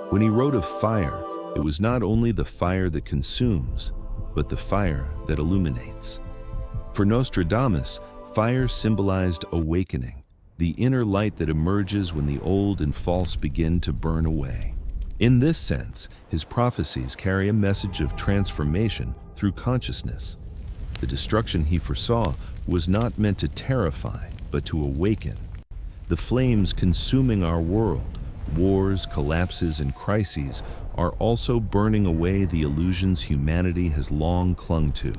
When he wrote of fire, it was not only the fire that consumes, but the fire that illuminates. For Nostradamus, fire symbolized awakening, the inner light that emerges when the old and false begin to burn away. In this sense, his prophecies carry a message of transformation through consciousness. The destruction he foresaw was not meant to terrify, but to awaken. The flames consuming our world, wars, collapses, and crises, are also burning away the illusions humanity has long clung to.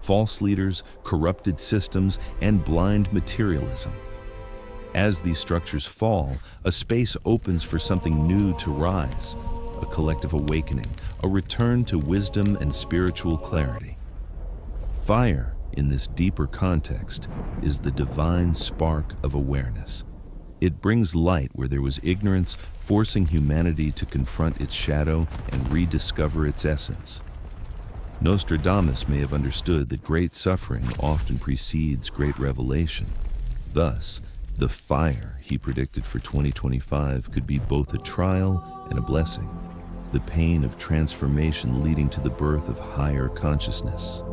False leaders, corrupted systems, and blind materialism. As these structures fall, a space opens for something new to rise, a collective awakening, a return to wisdom and spiritual clarity. Fire, in this deeper context, is the divine spark of awareness. It brings light where there was ignorance, forcing humanity to confront its shadow and rediscover its essence. Nostradamus may have understood that great suffering often precedes great revelation. Thus, the fire he predicted for 2025 could be both a trial and a blessing, the pain of transformation leading to the birth of higher consciousness.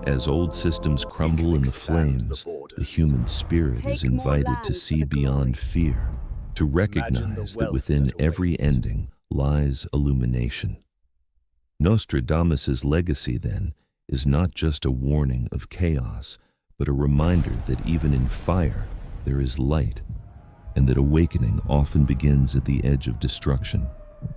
As old systems crumble in the flames, the human spirit is invited to see beyond fear, to recognize that within every ending lies illumination. Nostradamus's legacy, then, is not just a warning of chaos, but a reminder that even in fire there is light, and that awakening often begins at the edge of destruction.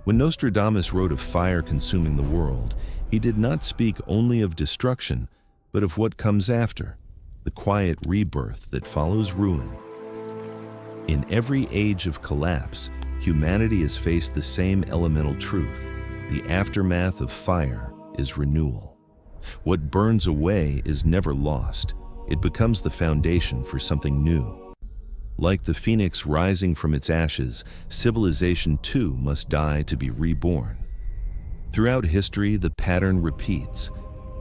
When Nostradamus wrote of fire consuming the world, he did not speak only of destruction, but of what comes after, the quiet rebirth that follows ruin. In every age of collapse, humanity has faced the same elemental truth. The aftermath of fire is renewal. What burns away is never lost. It becomes the foundation for something new. Like the phoenix rising from its ashes, civilization too must die to be reborn. Throughout history, the pattern repeats.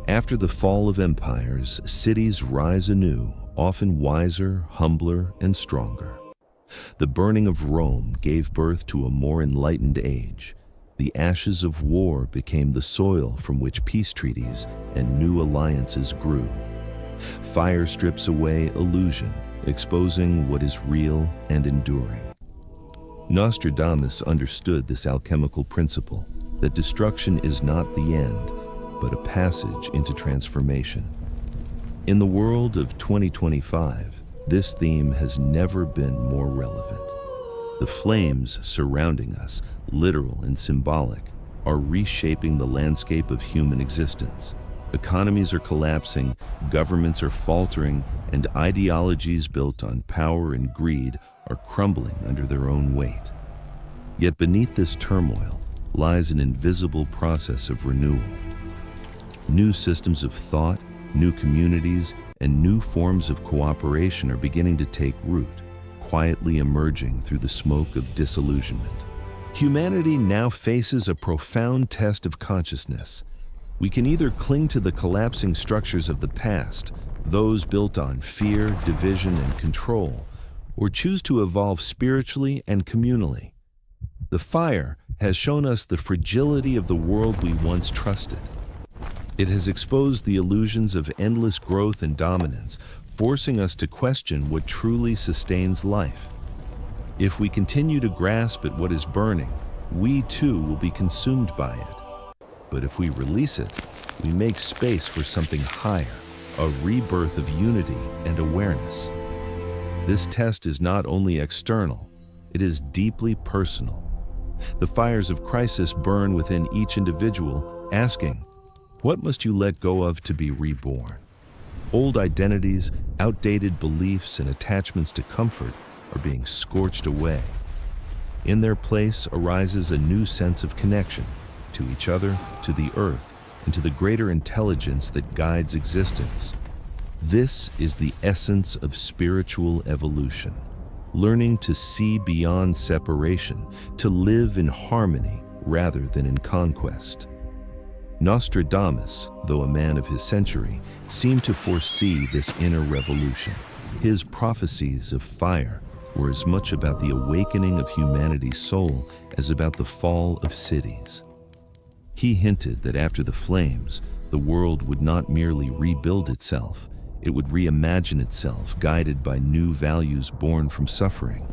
After the fall of empires, cities rise anew, often wiser, humbler, and stronger. The burning of Rome gave birth to a more enlightened age. The ashes of war became the soil from which peace treaties and new alliances grew. Fire strips away illusion, exposing what is real and enduring. Nostradamus understood this alchemical principle, that destruction is not the end, but a passage into transformation. In the world of 2025, this theme has never been more relevant. The flames surrounding us, literal and symbolic, are reshaping the landscape of human existence. Economies are collapsing, governments are faltering, and ideologies built on power and greed are crumbling under their own weight. Yet beneath this turmoil lies an invisible process of renewal. New systems of thought, new communities, and new forms of cooperation are beginning to take root, quietly emerging through the smoke of disillusionment. Humanity now faces a profound test of consciousness. We can either cling to the collapsing structures of the past, those built on fear, division, and control, or choose to evolve spiritually and communally. The fire has shown us the fragility of the world we once trusted. It has exposed the illusions of endless growth and dominance, forcing us to question what truly sustains life. If we continue to grasp at what is burning, we too will be consumed by it. But if we release it, we make space for something higher, a rebirth of unity and awareness. This test is not only external, it is deeply personal. The fires of crisis burn within each individual, asking, what must you let go of to be reborn? Old identities, outdated beliefs, and attachments to comfort are being scorched away. In their place arises a new sense of connection to each other, to the earth, and to the greater intelligence that guides existence. This is the essence of spiritual evolution, learning to see beyond separation, to live in harmony rather than in conquest. Nostradamus, though a man of his century, seemed to foresee this inner revolution. His prophecies of fire were as much about the awakening of humanity's soul as about the fall of cities. He hinted that after the flames, the world would not merely rebuild itself, it would reimagine itself, guided by new values born from suffering.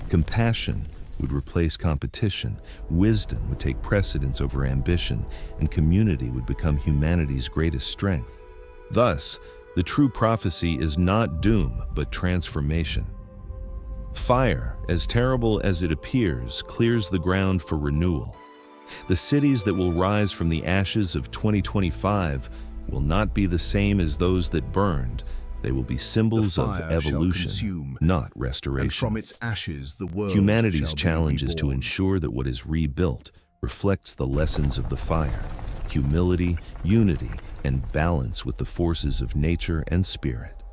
Compassion would replace competition, wisdom would take precedence over ambition, and community would become humanity's greatest strength. Thus, the true prophecy is not doom, but transformation. Fire, as terrible as it appears, clears the ground for renewal. The cities that will rise from the ashes of 2025 will not be the same as those that burned. They will be symbols of evolution, not restoration. And from its ashes the world Humanity's challenge is to ensure that what is rebuilt reflects the lessons of the fire, humility, unity, and balance with the forces of nature and spirit.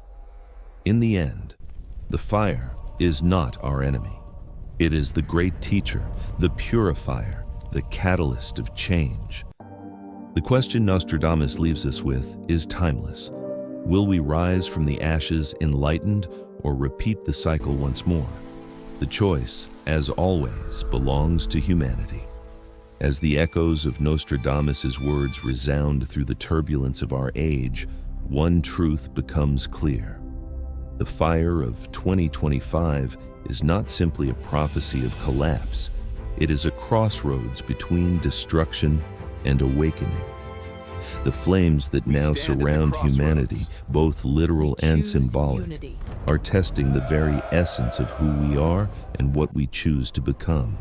In the end, the fire is not our enemy. It is the great teacher, the purifier, the catalyst of change. The question Nostradamus leaves us with is timeless. Will we rise from the ashes enlightened or repeat the cycle once more? The choice, as always, belongs to humanity. As the echoes of Nostradamus's words resound through the turbulence of our age, one truth becomes clear. The fire of 2025 is not simply a prophecy of collapse. It is a crossroads between destruction and awakening. The flames that now surround humanity, both literal and symbolic, are testing the very essence of who we are and what we choose to become.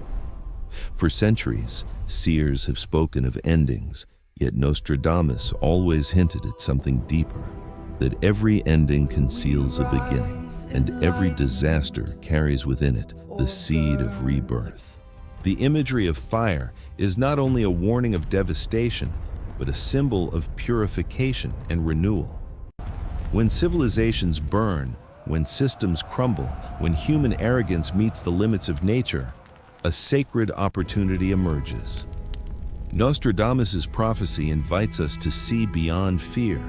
For centuries, seers have spoken of endings, yet Nostradamus always hinted at something deeper, that every ending conceals a beginning, and every disaster carries within it the seed of rebirth. The imagery of fire is not only a warning of devastation, but a symbol of purification and renewal. When civilizations burn, when systems crumble, when human arrogance meets the limits of nature, a sacred opportunity emerges. Nostradamus's prophecy invites us to see beyond fear,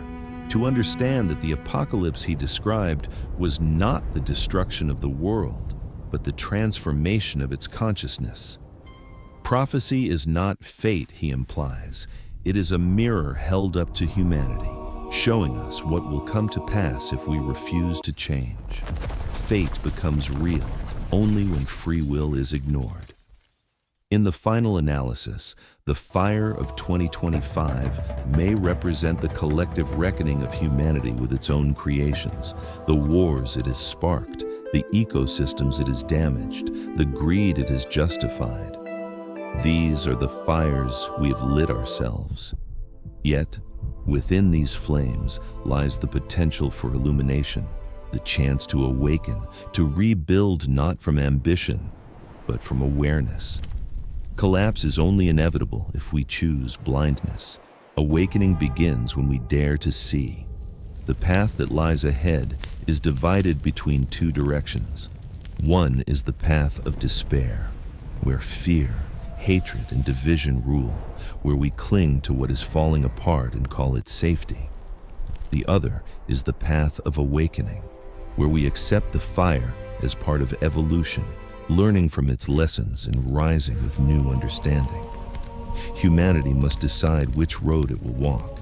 to understand that the apocalypse he described was not the destruction of the world, but the transformation of its consciousness. Prophecy is not fate, he implies. It is a mirror held up to humanity, showing us what will come to pass if we refuse to change. Fate becomes real only when free will is ignored. In the final analysis, the fire of 2025 may represent the collective reckoning of humanity with its own creations, the wars it has sparked, the ecosystems it has damaged, the greed it has justified. These are the fires we have lit ourselves. Yet, within these flames lies the potential for illumination, the chance to awaken, to rebuild not from ambition, but from awareness. Collapse is only inevitable if we choose blindness. Awakening begins when we dare to see. The path that lies ahead is divided between two directions. One is the path of despair, where fear, hatred, and division rule, where we cling to what is falling apart and call it safety. The other is the path of awakening, where we accept the fire as part of evolution, learning from its lessons and rising with new understanding. Humanity must decide which road it will walk.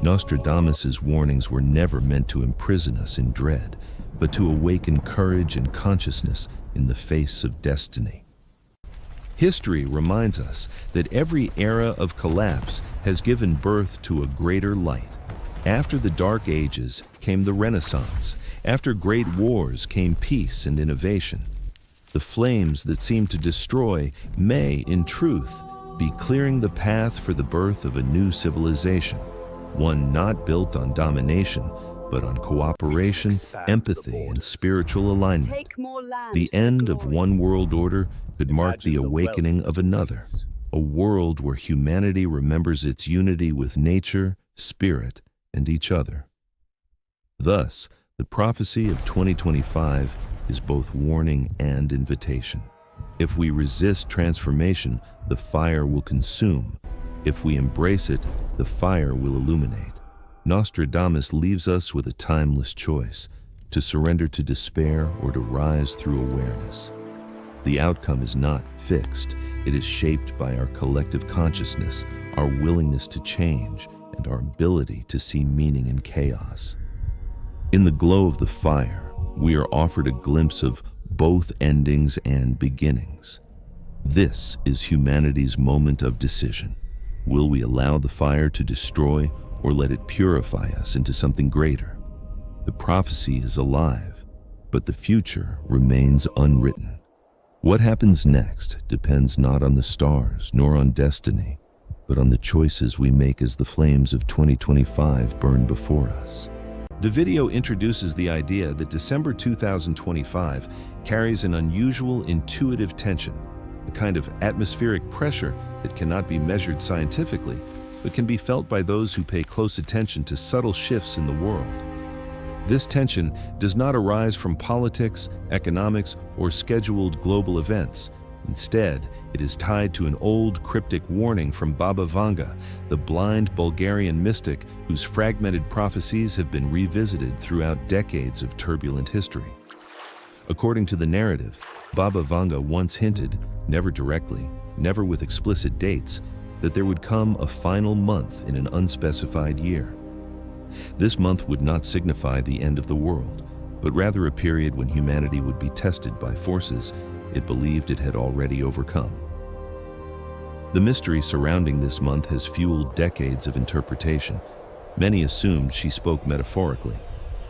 Nostradamus's warnings were never meant to imprison us in dread, but to awaken courage and consciousness in the face of destiny. History reminds us that every era of collapse has given birth to a greater light. After the Dark Ages came the Renaissance. After great wars came peace and innovation. The flames that seem to destroy may, in truth, be clearing the path for the birth of a new civilization, one not built on domination, but on cooperation, empathy, and spiritual alignment. The end of one world order could mark the awakening of another, a world where humanity remembers its unity with nature, spirit, and each other. Thus, the prophecy of 2025 is both warning and invitation. If we resist transformation, the fire will consume. If we embrace it, the fire will illuminate. Nostradamus leaves us with a timeless choice: to surrender to despair or to rise through awareness. The outcome is not fixed. It is shaped by our collective consciousness, our willingness to change, and our ability to see meaning in chaos. In the glow of the fire, we are offered a glimpse of both endings and beginnings. This is humanity's moment of decision. Will we allow the fire to destroy or let it purify us into something greater? The prophecy is alive, but the future remains unwritten. What happens next depends not on the stars nor on destiny, but on the choices we make as the flames of 2025 burn before us. The video introduces the idea that December 2025 carries an unusual intuitive tension, a kind of atmospheric pressure that cannot be measured scientifically, but can be felt by those who pay close attention to subtle shifts in the world. This tension does not arise from politics, economics, or scheduled global events. Instead, it is tied to an old cryptic warning from Baba Vanga, the blind Bulgarian mystic whose fragmented prophecies have been revisited throughout decades of turbulent history. According to the narrative, Baba Vanga once hinted, never directly, never with explicit dates, that there would come a final month in an unspecified year. This month would not signify the end of the world, but rather a period when humanity would be tested by forces it believed it had already overcome. The mystery surrounding this month has fueled decades of interpretation. Many assumed she spoke metaphorically.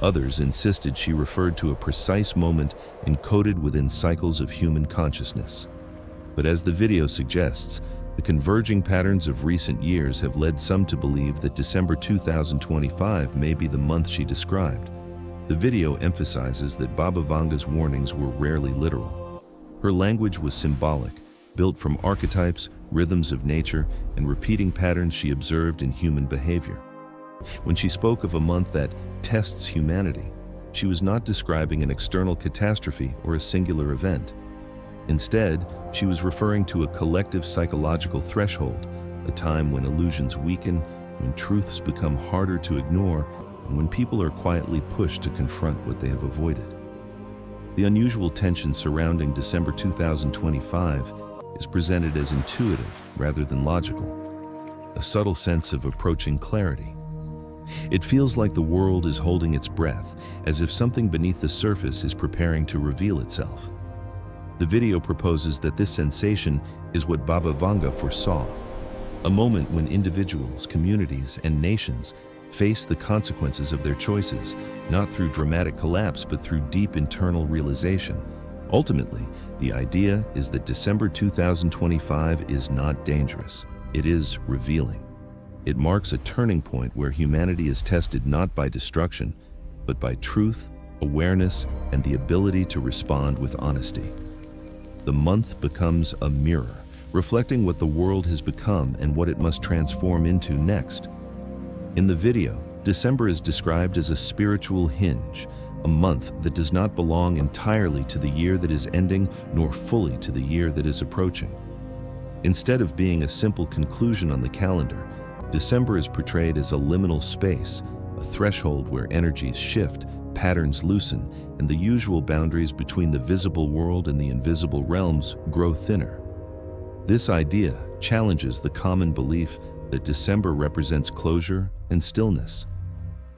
Others insisted she referred to a precise moment encoded within cycles of human consciousness. But as the video suggests, the converging patterns of recent years have led some to believe that December 2025 may be the month she described. The video emphasizes that Baba Vanga's warnings were rarely literal. Her language was symbolic, built from archetypes, rhythms of nature, and repeating patterns she observed in human behavior. When she spoke of a month that tests humanity, she was not describing an external catastrophe or a singular event. Instead, she was referring to a collective psychological threshold, a time when illusions weaken, when truths become harder to ignore, and when people are quietly pushed to confront what they have avoided. The unusual tension surrounding December 2025 is presented as intuitive rather than logical, a subtle sense of approaching clarity. It feels like the world is holding its breath, as if something beneath the surface is preparing to reveal itself. The video proposes that this sensation is what Baba Vanga foresaw, a moment when individuals, communities, and nations face the consequences of their choices, not through dramatic collapse but through deep internal realization. Ultimately, the idea is that December 2025 is not dangerous. It is revealing. It marks a turning point where humanity is tested not by destruction, but by truth, awareness, and the ability to respond with honesty. The month becomes a mirror, reflecting what the world has become and what it must transform into next. In the video, December is described as a spiritual hinge, a month that does not belong entirely to the year that is ending, nor fully to the year that is approaching. Instead of being a simple conclusion on the calendar, December is portrayed as a liminal space, a threshold where energies shift, patterns loosen, and the usual boundaries between the visible world and the invisible realms grow thinner. This idea challenges the common belief that December represents closure and stillness.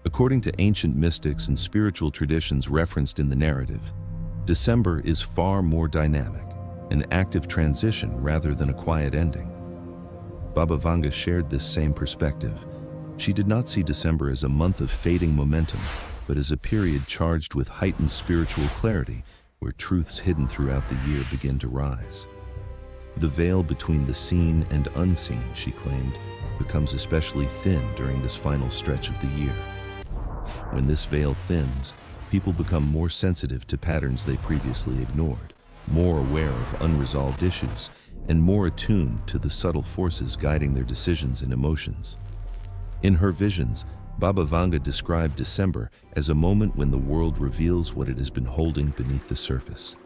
According to ancient mystics and spiritual traditions referenced in the narrative, December is far more dynamic, an active transition rather than a quiet ending. Baba Vanga shared this same perspective. She did not see December as a month of fading momentum, but as a period charged with heightened spiritual clarity, where truths hidden throughout the year begin to rise. The veil between the seen and unseen, she claimed, becomes especially thin during this final stretch of the year. When this veil thins, people become more sensitive to patterns they previously ignored, more aware of unresolved issues, and more attuned to the subtle forces guiding their decisions and emotions. In her visions, Baba Vanga described December as a moment when the world reveals what it has been holding beneath the surface.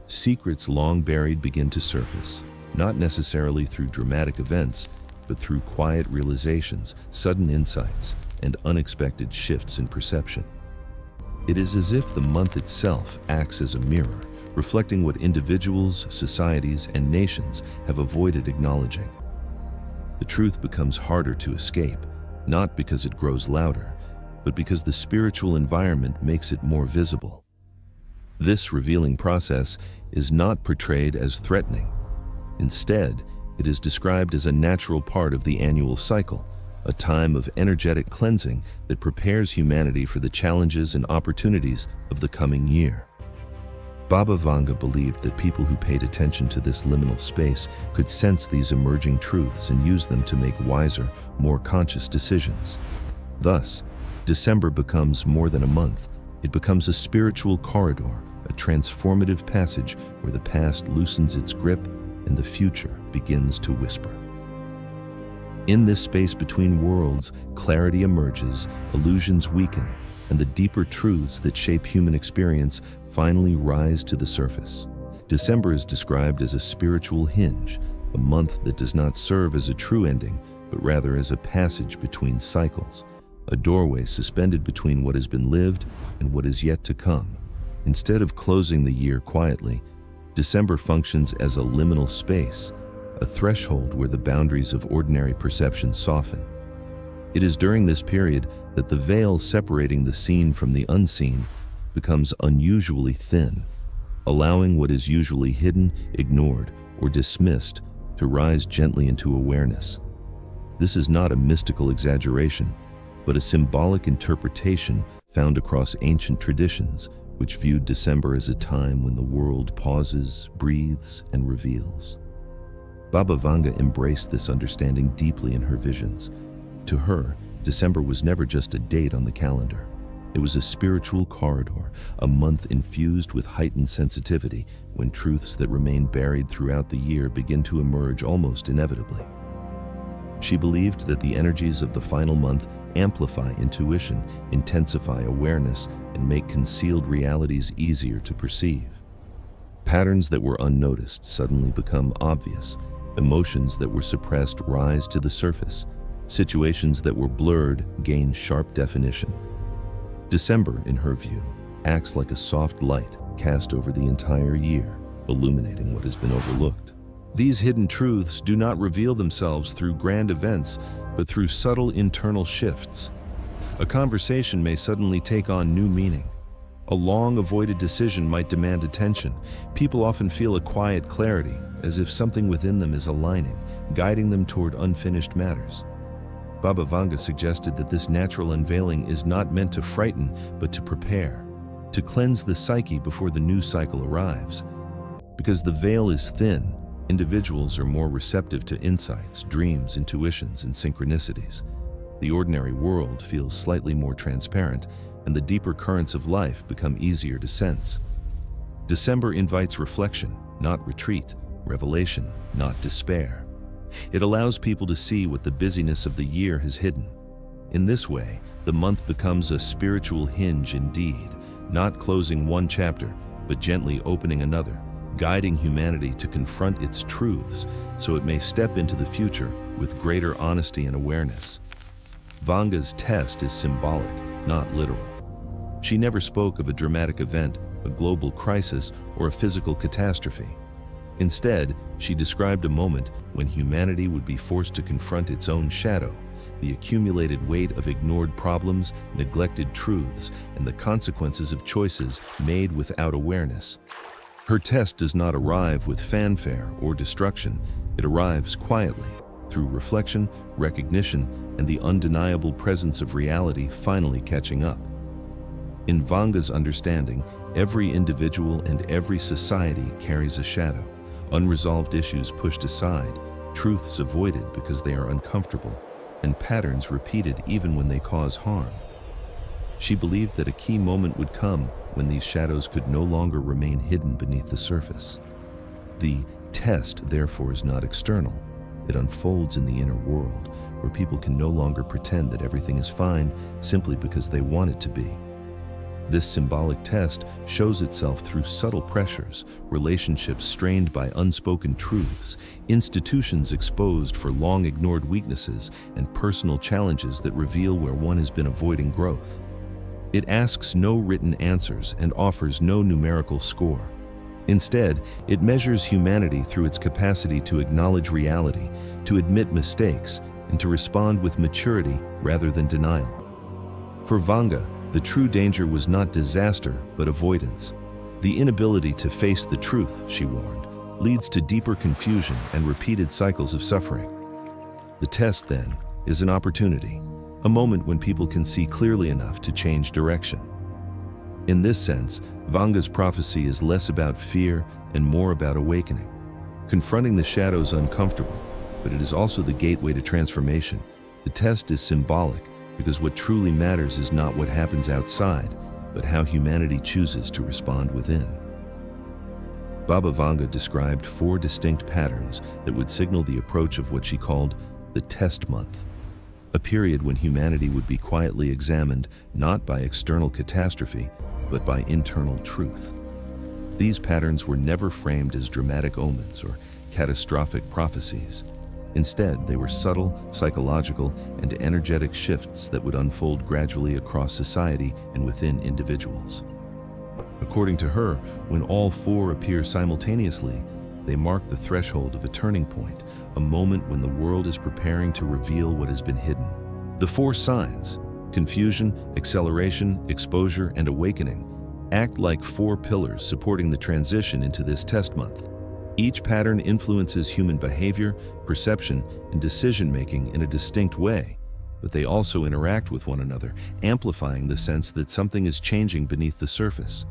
Secrets long buried begin to surface, not necessarily through dramatic events, but through quiet realizations, sudden insights, and unexpected shifts in perception. It is as if the month itself acts as a mirror, reflecting what individuals, societies, and nations have avoided acknowledging. The truth becomes harder to escape, not because it grows louder, but because the spiritual environment makes it more visible. This revealing process is not portrayed as threatening. Instead, it is described as a natural part of the annual cycle, a time of energetic cleansing that prepares humanity for the challenges and opportunities of the coming year. Baba Vanga believed that people who paid attention to this liminal space could sense these emerging truths and use them to make wiser, more conscious decisions. Thus, December becomes more than a month. It becomes a spiritual corridor, a transformative passage where the past loosens its grip and the future begins to whisper. In this space between worlds, clarity emerges, illusions weaken, and the deeper truths that shape human experience finally rise to the surface. December is described as a spiritual hinge, a month that does not serve as a true ending, but rather as a passage between cycles, a doorway suspended between what has been lived and what is yet to come. Instead of closing the year quietly, December functions as a liminal space, a threshold where the boundaries of ordinary perception soften. It is during this period that the veil separating the seen from the unseen becomes unusually thin, allowing what is usually hidden, ignored, or dismissed to rise gently into awareness. This is not a mystical exaggeration, but a symbolic interpretation found across ancient traditions, which viewed December as a time when the world pauses, breathes, and reveals. Baba Vanga embraced this understanding deeply in her visions. To her, December was never just a date on the calendar. It was a spiritual corridor, a month infused with heightened sensitivity, when truths that remain buried throughout the year begin to emerge almost inevitably. She believed that the energies of the final month amplify intuition, intensify awareness, and make concealed realities easier to perceive. Patterns that were unnoticed suddenly become obvious. Emotions that were suppressed rise to the surface. Situations that were blurred gain sharp definition. December, in her view, acts like a soft light cast over the entire year, illuminating what has been overlooked. These hidden truths do not reveal themselves through grand events, but through subtle internal shifts. A conversation may suddenly take on new meaning. A long-avoided decision might demand attention. People often feel a quiet clarity, as if something within them is aligning, guiding them toward unfinished matters. Baba Vanga suggested that this natural unveiling is not meant to frighten, but to prepare, to cleanse the psyche before the new cycle arrives. Because the veil is thin, individuals are more receptive to insights, dreams, intuitions, and synchronicities. The ordinary world feels slightly more transparent, and the deeper currents of life become easier to sense. December invites reflection, not retreat, revelation, not despair. It allows people to see what the busyness of the year has hidden. In this way, the month becomes a spiritual hinge indeed, not closing one chapter, but gently opening another, guiding humanity to confront its truths so it may step into the future with greater honesty and awareness. Vanga's test is symbolic, not literal. She never spoke of a dramatic event, a global crisis, or a physical catastrophe. Instead, she described a moment when humanity would be forced to confront its own shadow, the accumulated weight of ignored problems, neglected truths, and the consequences of choices made without awareness. Her test does not arrive with fanfare or destruction. It arrives quietly, through reflection, recognition, and the undeniable presence of reality finally catching up. In Vanga's understanding, every individual and every society carries a shadow. Unresolved issues pushed aside, truths avoided because they are uncomfortable, and patterns repeated even when they cause harm. She believed that a key moment would come when these shadows could no longer remain hidden beneath the surface. The test, therefore, is not external. It unfolds in the inner world, where people can no longer pretend that everything is fine simply because they want it to be. This symbolic test shows itself through subtle pressures, relationships strained by unspoken truths, institutions exposed for long-ignored weaknesses, and personal challenges that reveal where one has been avoiding growth. It asks no written answers and offers no numerical score. Instead, it measures humanity through its capacity to acknowledge reality, to admit mistakes, and to respond with maturity rather than denial. For Vanga, the true danger was not disaster, but avoidance. The inability to face the truth, she warned, leads to deeper confusion and repeated cycles of suffering. The test, then, is an opportunity, a moment when people can see clearly enough to change direction. In this sense, Vanga's prophecy is less about fear and more about awakening. Confronting the shadow is uncomfortable, but it is also the gateway to transformation. The test is symbolic, because what truly matters is not what happens outside, but how humanity chooses to respond within. Baba Vanga described 4 distinct patterns that would signal the approach of what she called the test month, a period when humanity would be quietly examined not by external catastrophe, but by internal truth. These patterns were never framed as dramatic omens or catastrophic prophecies. Instead, they were subtle, psychological, and energetic shifts that would unfold gradually across society and within individuals. According to her, when all 4 appear simultaneously, they mark the threshold of a turning point, a moment when the world is preparing to reveal what has been hidden. The 4 signs, confusion, acceleration, exposure, and awakening, act like 4 pillars supporting the transition into this test month. Each pattern influences human behavior, perception, and decision-making in a distinct way, but they also interact with one another, amplifying the sense that something is changing beneath the surface.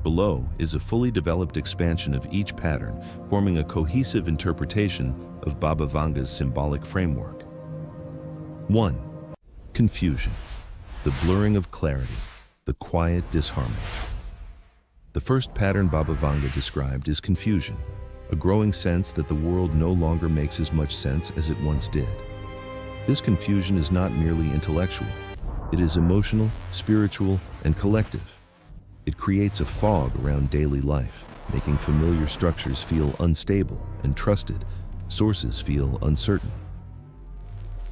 Below is a fully developed expansion of each pattern, forming a cohesive interpretation of Baba Vanga's symbolic framework. 1. Confusion. The blurring of clarity, the quiet disharmony. The first pattern Baba Vanga described is confusion, a growing sense that the world no longer makes as much sense as it once did. This confusion is not merely intellectual. It is emotional, spiritual, and collective. It creates a fog around daily life, making familiar structures feel unstable and trusted sources feel uncertain.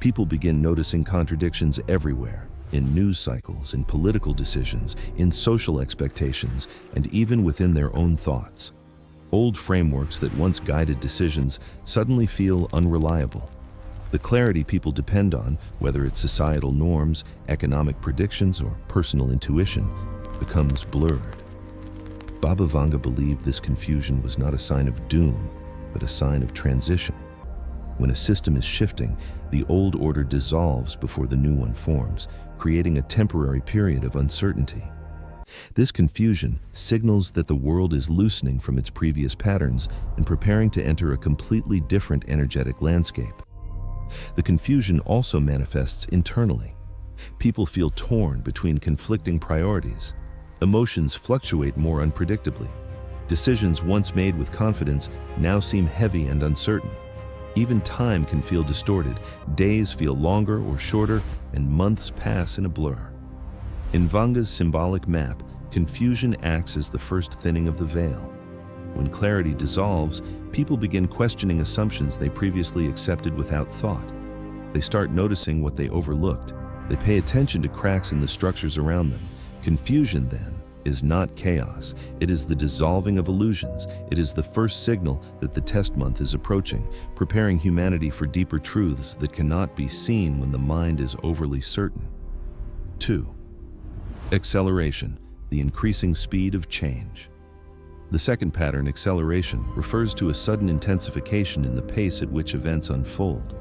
People begin noticing contradictions everywhere, in news cycles, in political decisions, in social expectations, and even within their own thoughts. Old frameworks that once guided decisions suddenly feel unreliable. The clarity people depend on, whether it's societal norms, economic predictions, or personal intuition, becomes blurred. Baba Vanga believed this confusion was not a sign of doom, but a sign of transition. When a system is shifting, the old order dissolves before the new one forms, creating a temporary period of uncertainty. This confusion signals that the world is loosening from its previous patterns and preparing to enter a completely different energetic landscape. The confusion also manifests internally. People feel torn between conflicting priorities. Emotions fluctuate more unpredictably. Decisions once made with confidence now seem heavy and uncertain. Even time can feel distorted. Days feel longer or shorter, and months pass in a blur. In Vanga's symbolic map, confusion acts as the first thinning of the veil. When clarity dissolves, people begin questioning assumptions they previously accepted without thought. They start noticing what they overlooked. They pay attention to cracks in the structures around them. Confusion, then, is not chaos. It is the dissolving of illusions. It is the first signal that the test month is approaching, preparing humanity for deeper truths that cannot be seen when the mind is overly certain. 2. Acceleration, the increasing speed of change. The second pattern, acceleration, refers to a sudden intensification in the pace at which events unfold.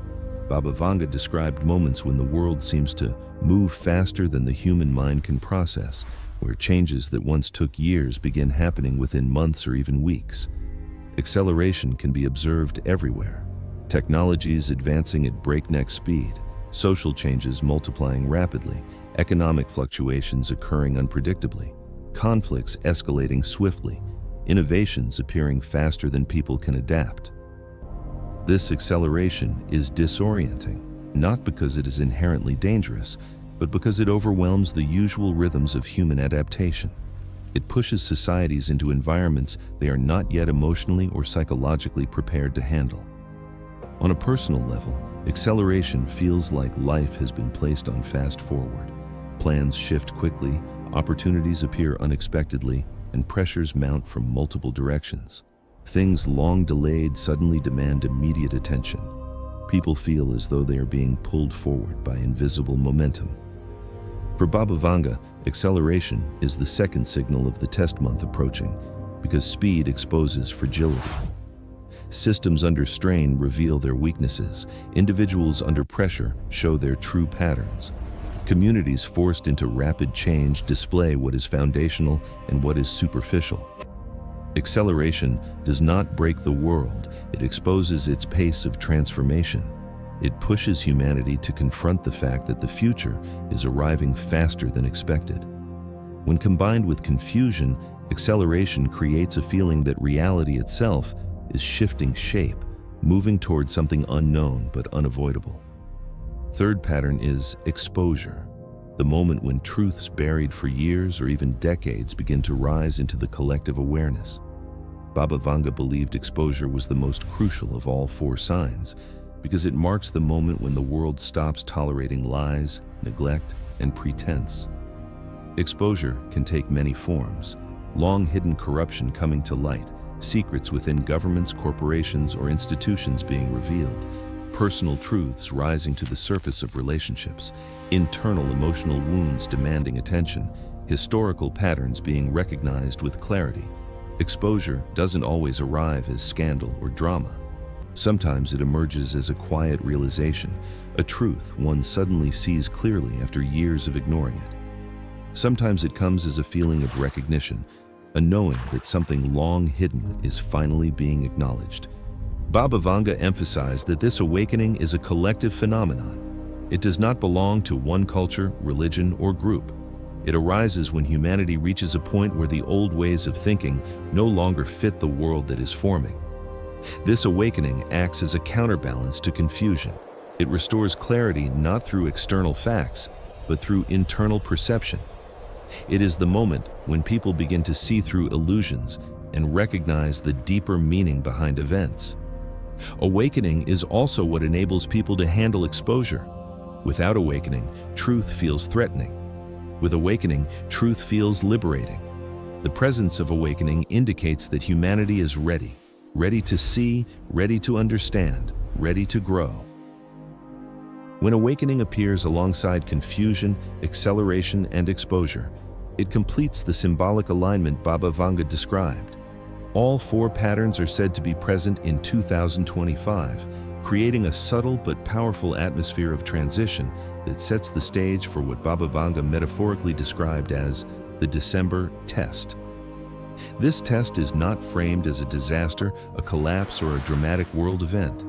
Baba Vanga described moments when the world seems to move faster than the human mind can process, where changes that once took years begin happening within months or even weeks. Acceleration can be observed everywhere. Technologies advancing at breakneck speed, social changes multiplying rapidly, economic fluctuations occurring unpredictably, conflicts escalating swiftly, innovations appearing faster than people can adapt. This acceleration is disorienting, not because it is inherently dangerous, but because it overwhelms the usual rhythms of human adaptation. It pushes societies into environments they are not yet emotionally or psychologically prepared to handle. On a personal level, acceleration feels like life has been placed on fast forward. Plans shift quickly, opportunities appear unexpectedly, and pressures mount from multiple directions. Things long delayed suddenly demand immediate attention. People feel as though they are being pulled forward by invisible momentum. For Baba Vanga, acceleration is the second signal of the test month approaching, because speed exposes fragility. Systems under strain reveal their weaknesses. Individuals under pressure show their true patterns. Communities forced into rapid change display what is foundational and what is superficial. Acceleration does not break the world, it exposes its pace of transformation. It pushes humanity to confront the fact that the future is arriving faster than expected. When combined with confusion, acceleration creates a feeling that reality itself is shifting shape, moving toward something unknown but unavoidable. Third pattern is exposure, the moment when truths buried for years or even decades begin to rise into the collective awareness. Baba Vanga believed exposure was the most crucial of all four signs, because it marks the moment when the world stops tolerating lies, neglect, and pretense. Exposure can take many forms: long-hidden corruption coming to light, secrets within governments, corporations, or institutions being revealed, personal truths rising to the surface of relationships, internal emotional wounds demanding attention, historical patterns being recognized with clarity, Exposure doesn't always arrive as scandal or drama. Sometimes it emerges as a quiet realization, a truth one suddenly sees clearly after years of ignoring it. Sometimes it comes as a feeling of recognition, a knowing that something long hidden is finally being acknowledged. Baba Vanga emphasized that this awakening is a collective phenomenon. It does not belong to one culture, religion, or group. It arises when humanity reaches a point where the old ways of thinking no longer fit the world that is forming. This awakening acts as a counterbalance to confusion. It restores clarity not through external facts, but through internal perception. It is the moment when people begin to see through illusions and recognize the deeper meaning behind events. Awakening is also what enables people to handle exposure. Without awakening, truth feels threatening. With awakening, truth feels liberating. The presence of awakening indicates that humanity is ready to see, ready to understand, ready to grow. When awakening appears alongside confusion, acceleration, and exposure, it completes the symbolic alignment Baba Vanga described. All four patterns are said to be present in 2025, creating a subtle but powerful atmosphere of transition that sets the stage for what Baba Vanga metaphorically described as the December test. This test is not framed as a disaster, a collapse, or a dramatic world event.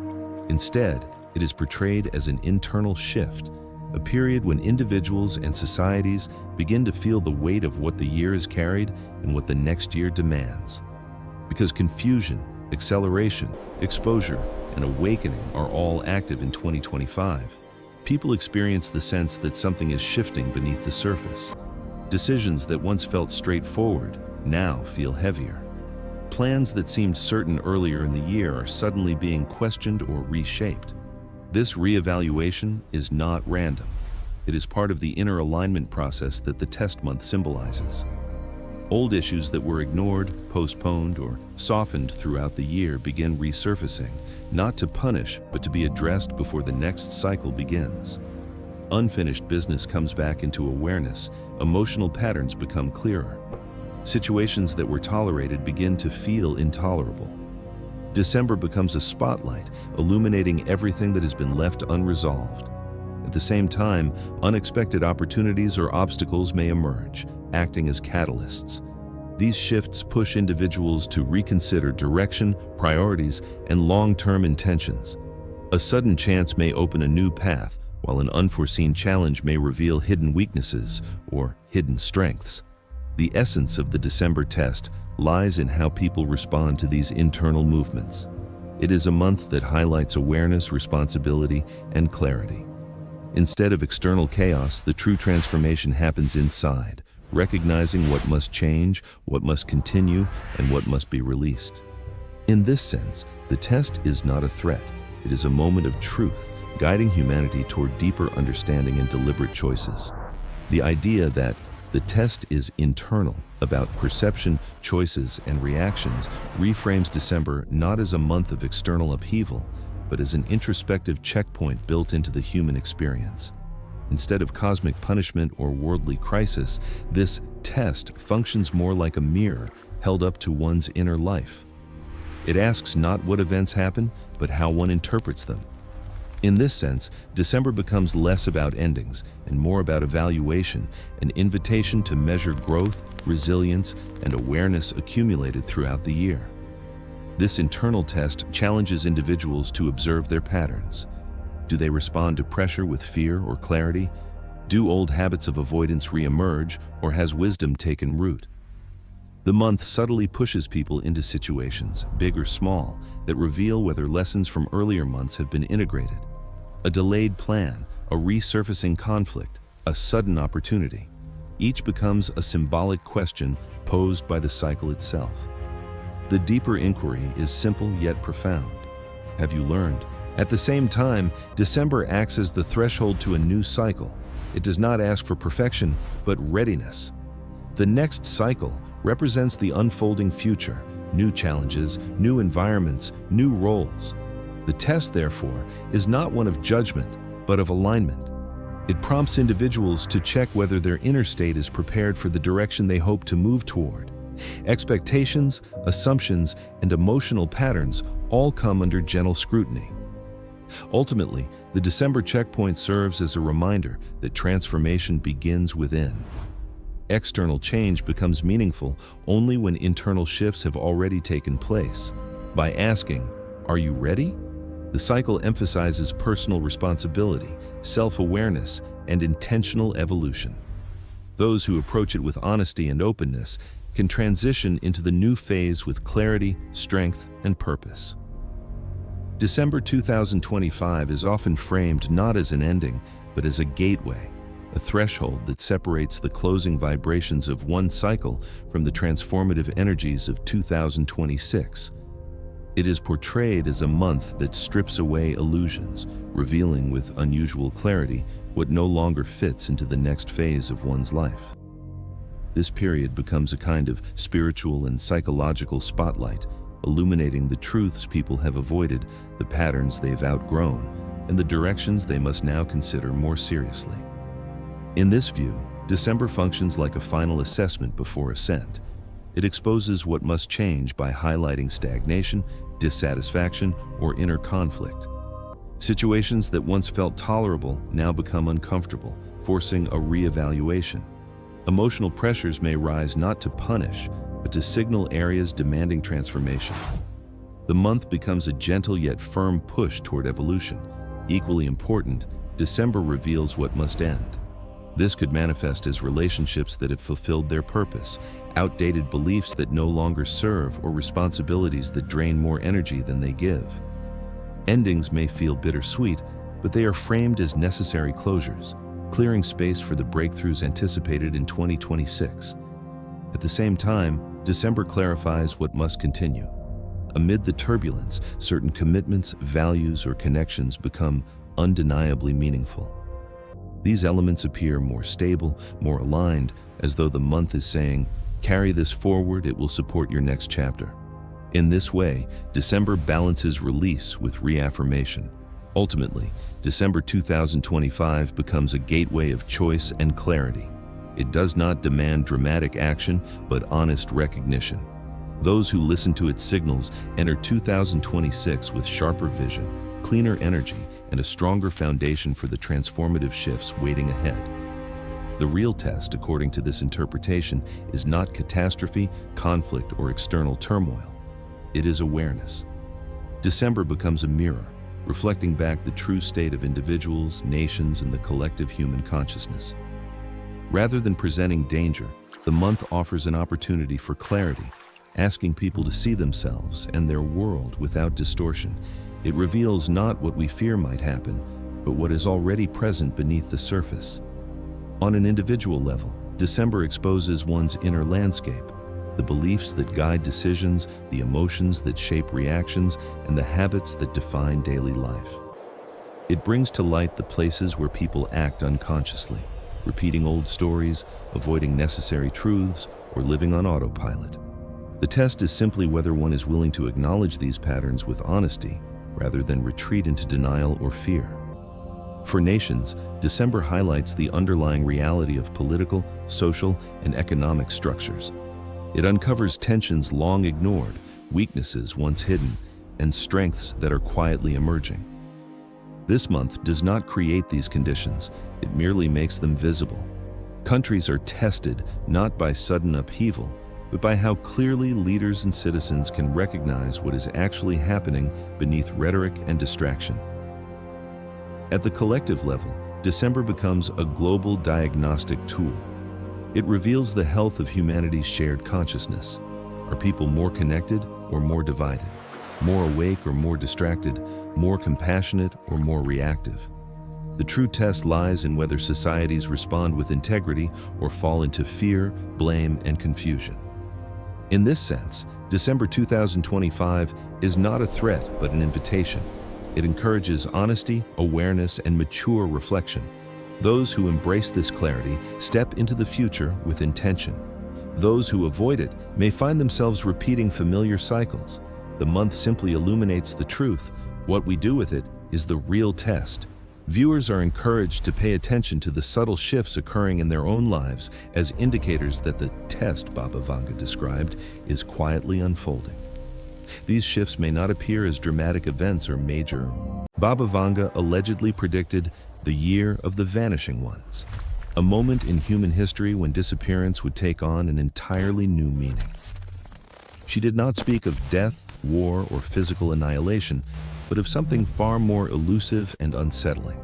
Instead, it is portrayed as an internal shift, a period when individuals and societies begin to feel the weight of what the year has carried and what the next year demands. Because confusion, acceleration, exposure, and awakening are all active in 2025, people experience the sense that something is shifting beneath the surface. Decisions that once felt straightforward now feel heavier. Plans that seemed certain earlier in the year are suddenly being questioned or reshaped. This reevaluation is not random. It is part of the inner alignment process that the test month symbolizes. Old issues that were ignored, postponed, or softened throughout the year begin resurfacing, not to punish, but to be addressed before the next cycle begins. Unfinished business comes back into awareness, emotional patterns become clearer. Situations that were tolerated begin to feel intolerable. December becomes a spotlight, illuminating everything that has been left unresolved. At the same time, unexpected opportunities or obstacles may emerge, acting as catalysts. These shifts push individuals to reconsider direction, priorities, and long-term intentions. A sudden chance may open a new path, while an unforeseen challenge may reveal hidden weaknesses or hidden strengths. The essence of the December test lies in how people respond to these internal movements. It is a month that highlights awareness, responsibility, and clarity. Instead of external chaos, the true transformation happens inside, recognizing what must change, what must continue, and what must be released. In this sense, the test is not a threat. It is a moment of truth, guiding humanity toward deeper understanding and deliberate choices. The idea that the test is internal, about perception, choices, and reactions, reframes December not as a month of external upheaval, but as an introspective checkpoint built into the human experience. Instead of cosmic punishment or worldly crisis, this test functions more like a mirror held up to one's inner life. It asks not what events happen, but how one interprets them. In this sense, December becomes less about endings and more about evaluation, an invitation to measure growth, resilience, and awareness accumulated throughout the year. This internal test challenges individuals to observe their patterns. Do they respond to pressure with fear or clarity? Do old habits of avoidance re-emerge, or has wisdom taken root? The month subtly pushes people into situations, big or small, that reveal whether lessons from earlier months have been integrated. A delayed plan, a resurfacing conflict, a sudden opportunity. Each becomes a symbolic question posed by the cycle itself. The deeper inquiry is simple yet profound. Have you learned? At the same time, December acts as the threshold to a new cycle. It does not ask for perfection, but readiness. The next cycle represents the unfolding future, new challenges, new environments, new roles. The test, therefore, is not one of judgment, but of alignment. It prompts individuals to check whether their inner state is prepared for the direction they hope to move toward. Expectations, assumptions, and emotional patterns all come under gentle scrutiny. Ultimately, the December checkpoint serves as a reminder that transformation begins within. External change becomes meaningful only when internal shifts have already taken place. By asking, "Are you ready?" the cycle emphasizes personal responsibility, self-awareness, and intentional evolution. Those who approach it with honesty and openness can transition into the new phase with clarity, strength, and purpose. December 2025 is often framed not as an ending, but as a gateway, a threshold that separates the closing vibrations of one cycle from the transformative energies of 2026. It is portrayed as a month that strips away illusions, revealing with unusual clarity what no longer fits into the next phase of one's life. This period becomes a kind of spiritual and psychological spotlight, illuminating the truths people have avoided, the patterns they've outgrown, and the directions they must now consider more seriously. In this view, December functions like a final assessment before ascent. It exposes what must change by highlighting stagnation, dissatisfaction, or inner conflict. Situations that once felt tolerable now become uncomfortable, forcing a re-evaluation. Emotional pressures may rise not to punish, but to signal areas demanding transformation. The month becomes a gentle yet firm push toward evolution. Equally important, December reveals what must end. This could manifest as relationships that have fulfilled their purpose, outdated beliefs that no longer serve, or responsibilities that drain more energy than they give. Endings may feel bittersweet, but they are framed as necessary closures, clearing space for the breakthroughs anticipated in 2026. At the same time, December clarifies what must continue. Amid the turbulence, certain commitments, values, or connections become undeniably meaningful. These elements appear more stable, more aligned, as though the month is saying, "Carry this forward, it will support your next chapter." In this way, December balances release with reaffirmation. Ultimately, December 2025 becomes a gateway of choice and clarity. It does not demand dramatic action, but honest recognition. Those who listen to its signals enter 2026 with sharper vision, cleaner energy, and a stronger foundation for the transformative shifts waiting ahead. The real test, according to this interpretation, is not catastrophe, conflict, or external turmoil. It is awareness. December becomes a mirror, reflecting back the true state of individuals, nations, and the collective human consciousness. Rather than presenting danger, the month offers an opportunity for clarity, asking people to see themselves and their world without distortion. It reveals not what we fear might happen, but what is already present beneath the surface. On an individual level, December exposes one's inner landscape, the beliefs that guide decisions, the emotions that shape reactions, and the habits that define daily life. It brings to light the places where people act unconsciously, repeating old stories, avoiding necessary truths, or living on autopilot. The test is simply whether one is willing to acknowledge these patterns with honesty, rather than retreat into denial or fear. For nations, December highlights the underlying reality of political, social, and economic structures. It uncovers tensions long ignored, weaknesses once hidden, and strengths that are quietly emerging. This month does not create these conditions, it merely makes them visible. Countries are tested not by sudden upheaval, but by how clearly leaders and citizens can recognize what is actually happening beneath rhetoric and distraction. At the collective level, December becomes a global diagnostic tool. It reveals the health of humanity's shared consciousness. Are people more connected or more divided? More awake or more distracted? More compassionate or more reactive? The true test lies in whether societies respond with integrity or fall into fear, blame, and confusion. In this sense, December 2025 is not a threat but an invitation. It encourages honesty, awareness, and mature reflection. Those who embrace this clarity step into the future with intention. Those who avoid it may find themselves repeating familiar cycles. The month simply illuminates the truth. What we do with it is the real test. Viewers are encouraged to pay attention to the subtle shifts occurring in their own lives as indicators that the test Baba Vanga described is quietly unfolding. These shifts may not appear as dramatic events or major. Baba Vanga allegedly predicted the year of the vanishing ones, a moment in human history when disappearance would take on an entirely new meaning. She did not speak of death, war, or physical annihilation, but of something far more elusive and unsettling: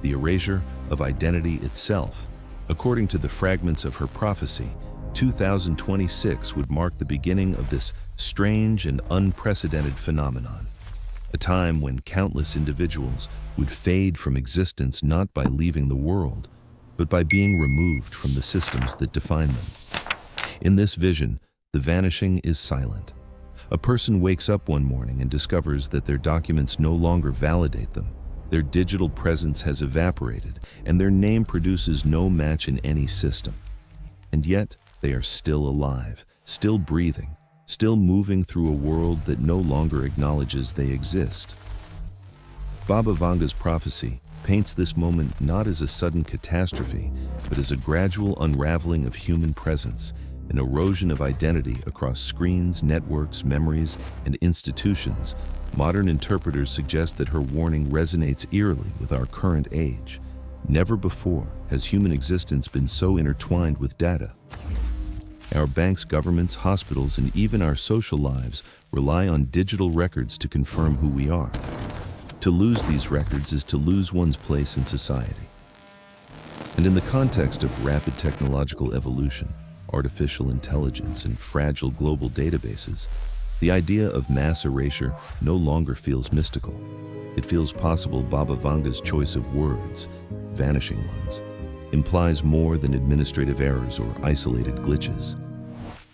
the erasure of identity itself. According to the fragments of her prophecy, 2026 would mark the beginning of this strange and unprecedented phenomenon, a time when countless individuals would fade from existence not by leaving the world, but by being removed from the systems that define them. In this vision, the vanishing is silent. A person wakes up one morning and discovers that their documents no longer validate them. Their digital presence has evaporated, and their name produces no match in any system. And yet, they are still alive, still breathing, still moving through a world that no longer acknowledges they exist. Baba Vanga's prophecy paints this moment not as a sudden catastrophe, but as a gradual unraveling of human presence, an erosion of identity across screens, networks, memories, and institutions. Modern interpreters suggest that her warning resonates eerily with our current age. Never before has human existence been so intertwined with data. Our banks, governments, hospitals, and even our social lives rely on digital records to confirm who we are. To lose these records is to lose one's place in society. And in the context of rapid technological evolution, artificial intelligence, and fragile global databases, the idea of mass erasure no longer feels mystical. It feels possible. Baba Vanga's choice of words, vanishing ones, implies more than administrative errors or isolated glitches.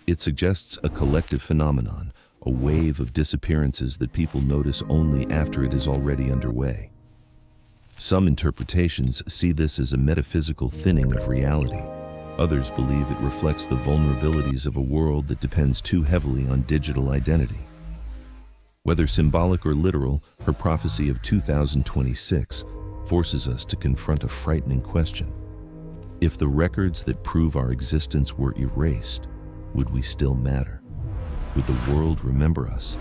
It suggests a collective phenomenon, a wave of disappearances that people notice only after it is already underway. Some interpretations see this as a metaphysical thinning of reality. Others believe it reflects the vulnerabilities of a world that depends too heavily on digital identity. Whether symbolic or literal, her prophecy of 2026 forces us to confront a frightening question. If the records that prove our existence were erased, would we still matter? Would the world remember us?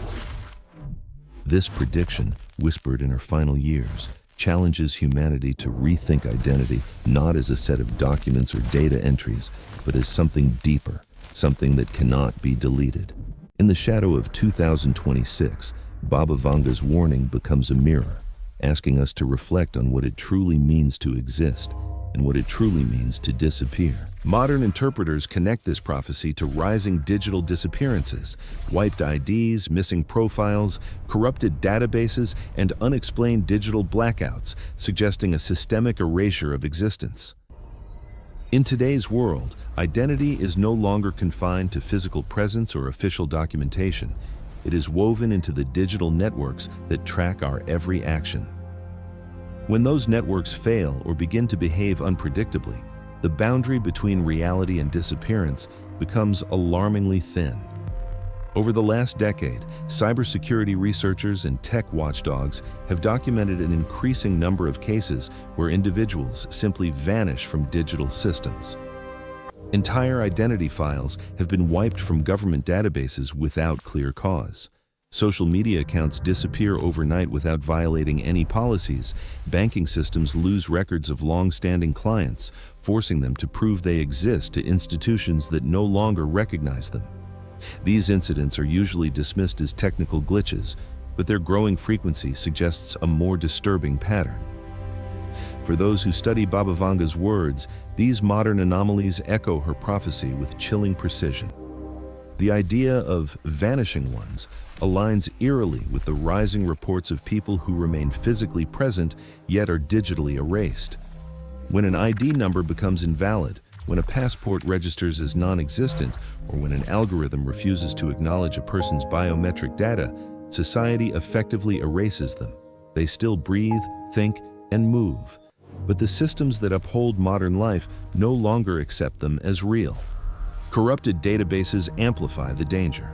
This prediction, whispered in her final years, challenges humanity to rethink identity not as a set of documents or data entries, but as something deeper, something that cannot be deleted. In the shadow of 2026, Baba Vanga's warning becomes a mirror, asking us to reflect on what it truly means to exist and what it truly means to disappear. Modern interpreters connect this prophecy to rising digital disappearances, wiped IDs, missing profiles, corrupted databases, and unexplained digital blackouts, suggesting a systemic erasure of existence. In today's world, identity is no longer confined to physical presence or official documentation. It is woven into the digital networks that track our every action. When those networks fail or begin to behave unpredictably, the boundary between reality and disappearance becomes alarmingly thin. Over the last decade, cybersecurity researchers and tech watchdogs have documented an increasing number of cases where individuals simply vanish from digital systems. Entire identity files have been wiped from government databases without clear cause. Social media accounts disappear overnight without violating any policies. Banking systems lose records of long-standing clients, forcing them to prove they exist to institutions that no longer recognize them. These incidents are usually dismissed as technical glitches, but their growing frequency suggests a more disturbing pattern. For those who study Baba Vanga's words, these modern anomalies echo her prophecy with chilling precision. The idea of vanishing ones aligns eerily with the rising reports of people who remain physically present yet are digitally erased. When an ID number becomes invalid, when a passport registers as non-existent, or when an algorithm refuses to acknowledge a person's biometric data, society effectively erases them. They still breathe, think, and move, but the systems that uphold modern life no longer accept them as real. Corrupted databases amplify the danger.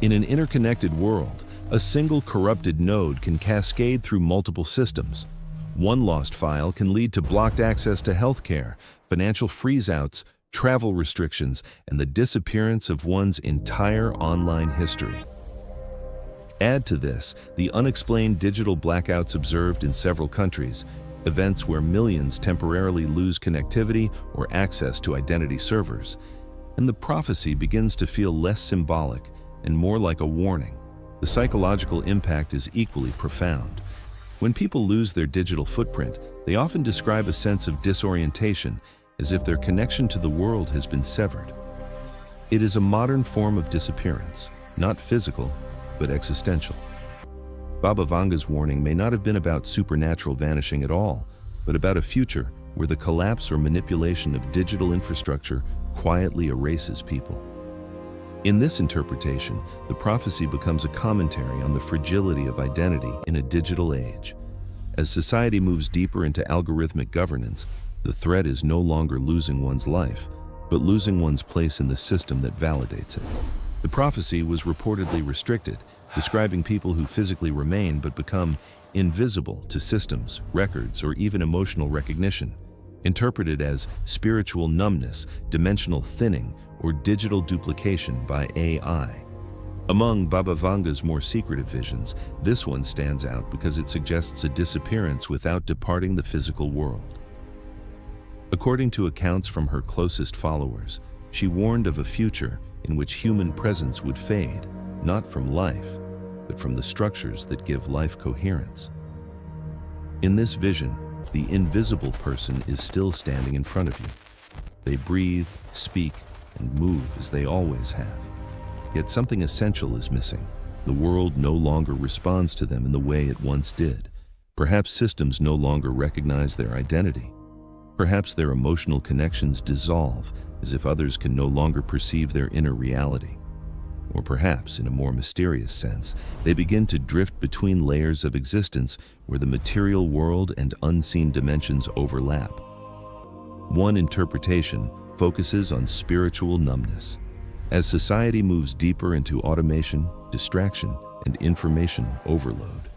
In an interconnected world, a single corrupted node can cascade through multiple systems. One lost file can lead to blocked access to healthcare, financial freeze-outs, travel restrictions, and the disappearance of one's entire online history. Add to this the unexplained digital blackouts observed in several countries, events where millions temporarily lose connectivity or access to identity servers, and the prophecy begins to feel less symbolic and more like a warning. The psychological impact is equally profound. When people lose their digital footprint, they often describe a sense of disorientation, as if their connection to the world has been severed. It is a modern form of disappearance, not physical, but existential. Baba Vanga's warning may not have been about supernatural vanishing at all, but about a future where the collapse or manipulation of digital infrastructure quietly erases people. In this interpretation, the prophecy becomes a commentary on the fragility of identity in a digital age. As society moves deeper into algorithmic governance, the threat is no longer losing one's life, but losing one's place in the system that validates it. The prophecy was reportedly restricted, describing people who physically remain but become invisible to systems, records, or even emotional recognition, interpreted as spiritual numbness, dimensional thinning, or digital duplication by AI. Among Baba Vanga's more secretive visions, this one stands out because it suggests a disappearance without departing the physical world. According to accounts from her closest followers, she warned of a future in which human presence would fade, not from life, but from the structures that give life coherence. In this vision, the invisible person is still standing in front of you. They breathe, speak, and move as they always have. Yet something essential is missing. The world no longer responds to them in the way it once did. Perhaps systems no longer recognize their identity. Perhaps their emotional connections dissolve as if others can no longer perceive their inner reality. Or perhaps, in a more mysterious sense, they begin to drift between layers of existence where the material world and unseen dimensions overlap. One interpretation focuses on spiritual numbness. As society moves deeper into automation, distraction, and information overload,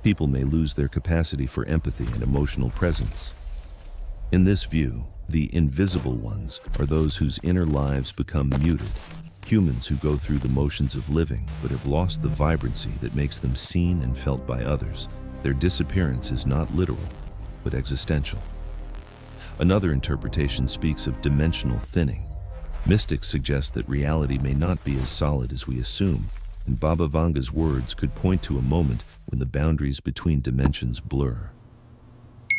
people may lose their capacity for empathy and emotional presence. In this view, the invisible ones are those whose inner lives become muted, humans who go through the motions of living but have lost the vibrancy that makes them seen and felt by others. Their disappearance is not literal, but existential. Another interpretation speaks of dimensional thinning. Mystics suggest that reality may not be as solid as we assume, and Baba Vanga's words could point to a moment when the boundaries between dimensions blur.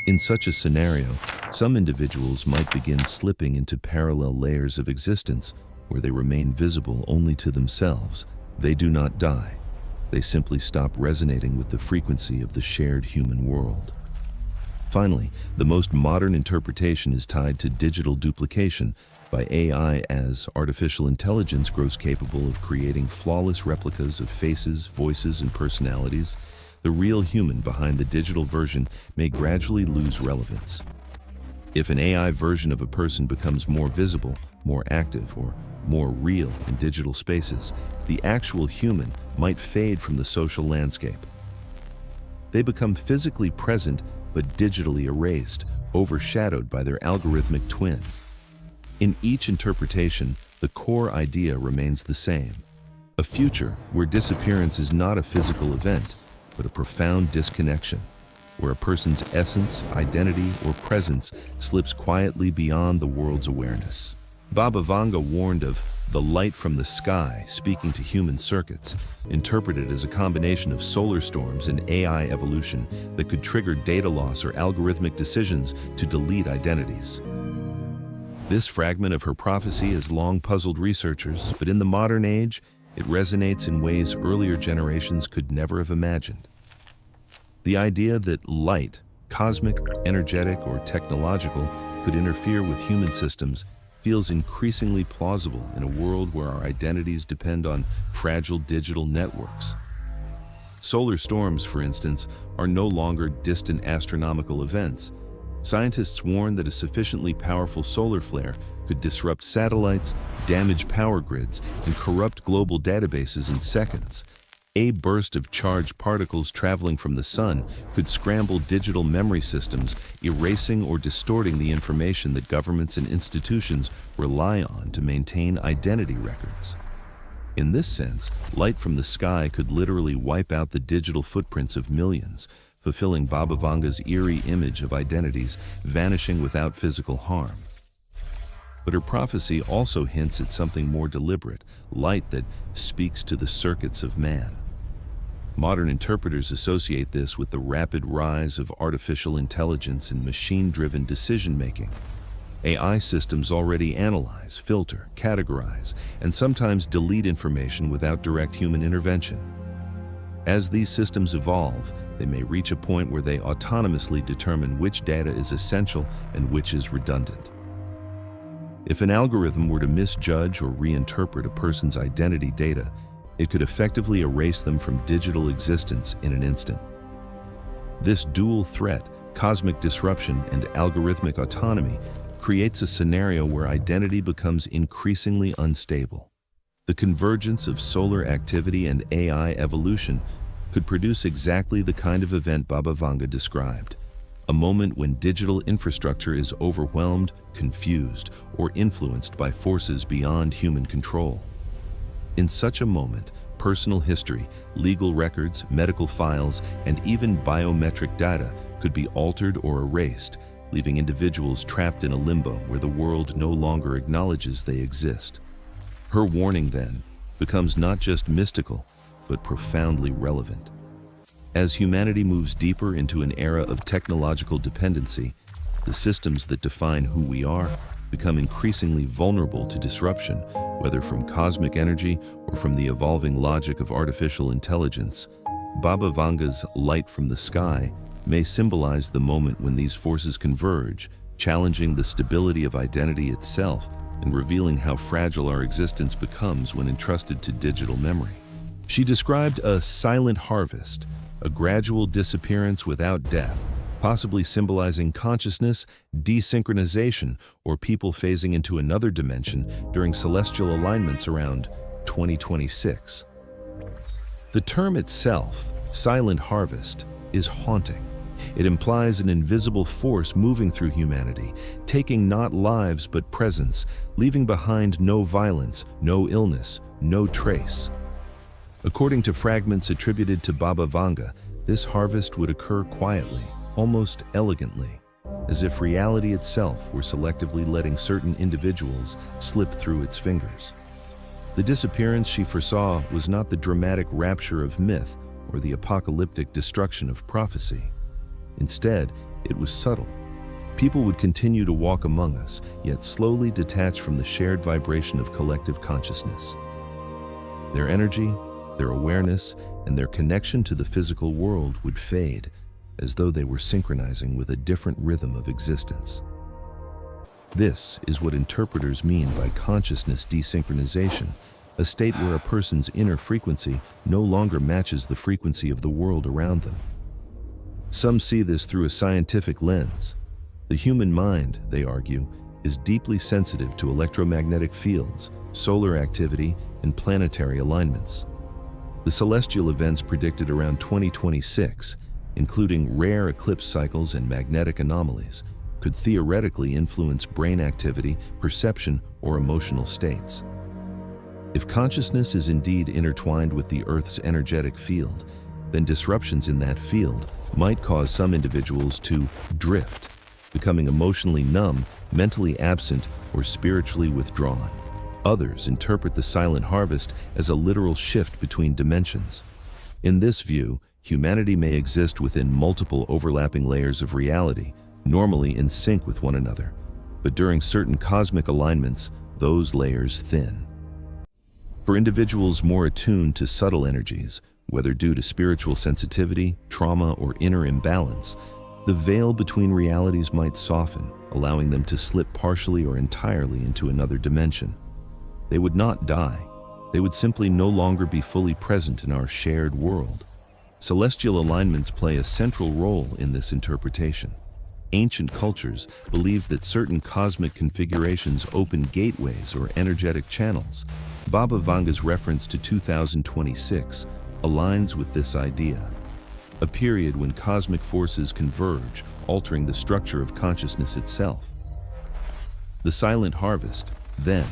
In such a scenario, some individuals might begin slipping into parallel layers of existence where they remain visible only to themselves. They do not die. They simply stop resonating with the frequency of the shared human world. Finally, the most modern interpretation is tied to digital duplication by AI as artificial intelligence grows capable of creating flawless replicas of faces, voices, and personalities. The real human behind the digital version may gradually lose relevance. If an AI version of a person becomes more visible, more active, or more real in digital spaces, the actual human might fade from the social landscape. They become physically present but digitally erased, overshadowed by their algorithmic twin. In each interpretation, the core idea remains the same: a future where disappearance is not a physical event, but a profound disconnection, where a person's essence, identity, or presence slips quietly beyond the world's awareness. Baba Vanga warned of the light from the sky speaking to human circuits, interpreted as a combination of solar storms and AI evolution that could trigger data loss or algorithmic decisions to delete identities. This fragment of her prophecy has long puzzled researchers, but in the modern age, it resonates in ways earlier generations could never have imagined. The idea that light, cosmic, energetic, or technological, could interfere with human systems feels increasingly plausible in a world where our identities depend on fragile digital networks. Solar storms, for instance, are no longer distant astronomical events. Scientists warn that a sufficiently powerful solar flare could disrupt satellites, damage power grids, and corrupt global databases in seconds. A burst of charged particles traveling from the sun could scramble digital memory systems, erasing or distorting the information that governments and institutions rely on to maintain identity records. In this sense, light from the sky could literally wipe out the digital footprints of millions, fulfilling Baba Vanga's eerie image of identities vanishing without physical harm. But her prophecy also hints at something more deliberate, light that speaks to the circuits of man. Modern interpreters associate this with the rapid rise of artificial intelligence and machine-driven decision-making. AI systems already analyze, filter, categorize, and sometimes delete information without direct human intervention. As these systems evolve, they may reach a point where they autonomously determine which data is essential and which is redundant. If an algorithm were to misjudge or reinterpret a person's identity data, it could effectively erase them from digital existence in an instant. This dual threat, cosmic disruption and algorithmic autonomy, creates a scenario where identity becomes increasingly unstable. The convergence of solar activity and AI evolution could produce exactly the kind of event Baba Vanga described, a moment when digital infrastructure is overwhelmed, confused, or influenced by forces beyond human control. In such a moment, personal history, legal records, medical files, and even biometric data could be altered or erased, leaving individuals trapped in a limbo where the world no longer acknowledges they exist. Her warning, then, becomes not just mystical, but profoundly relevant. As humanity moves deeper into an era of technological dependency, the systems that define who we are become increasingly vulnerable to disruption, whether from cosmic energy or from the evolving logic of artificial intelligence. Baba Vanga's light from the sky may symbolize the moment when these forces converge, challenging the stability of identity itself and revealing how fragile our existence becomes when entrusted to digital memory. She described a silent harvest, a gradual disappearance without death, possibly symbolizing consciousness, desynchronization, or people phasing into another dimension during celestial alignments around 2026. The term itself, silent harvest, is haunting. It implies an invisible force moving through humanity, taking not lives but presence, leaving behind no violence, no illness, no trace. According to fragments attributed to Baba Vanga, this harvest would occur quietly, almost elegantly, as if reality itself were selectively letting certain individuals slip through its fingers. The disappearance she foresaw was not the dramatic rapture of myth or the apocalyptic destruction of prophecy. Instead, it was subtle. People would continue to walk among us, yet slowly detach from the shared vibration of collective consciousness. Their energy, their awareness, and their connection to the physical world would fade, as though they were synchronizing with a different rhythm of existence. This is what interpreters mean by consciousness desynchronization, a state where a person's inner frequency no longer matches the frequency of the world around them. Some see this through a scientific lens. The human mind, they argue, is deeply sensitive to electromagnetic fields, solar activity, and planetary alignments. The celestial events predicted around 2026, including rare eclipse cycles and magnetic anomalies, could theoretically influence brain activity, perception, or emotional states. If consciousness is indeed intertwined with the Earth's energetic field, then disruptions in that field might cause some individuals to drift, becoming emotionally numb, mentally absent, or spiritually withdrawn. Others interpret the silent harvest as a literal shift between dimensions. In this view, humanity may exist within multiple overlapping layers of reality, normally in sync with one another, but during certain cosmic alignments, those layers thin. For individuals more attuned to subtle energies, whether due to spiritual sensitivity, trauma, or inner imbalance, the veil between realities might soften, allowing them to slip partially or entirely into another dimension. They would not die. They would simply no longer be fully present in our shared world. Celestial alignments play a central role in this interpretation. Ancient cultures believed that certain cosmic configurations open gateways or energetic channels. Baba Vanga's reference to 2026, aligns with this idea, a period when cosmic forces converge, altering the structure of consciousness itself. The silent harvest, then,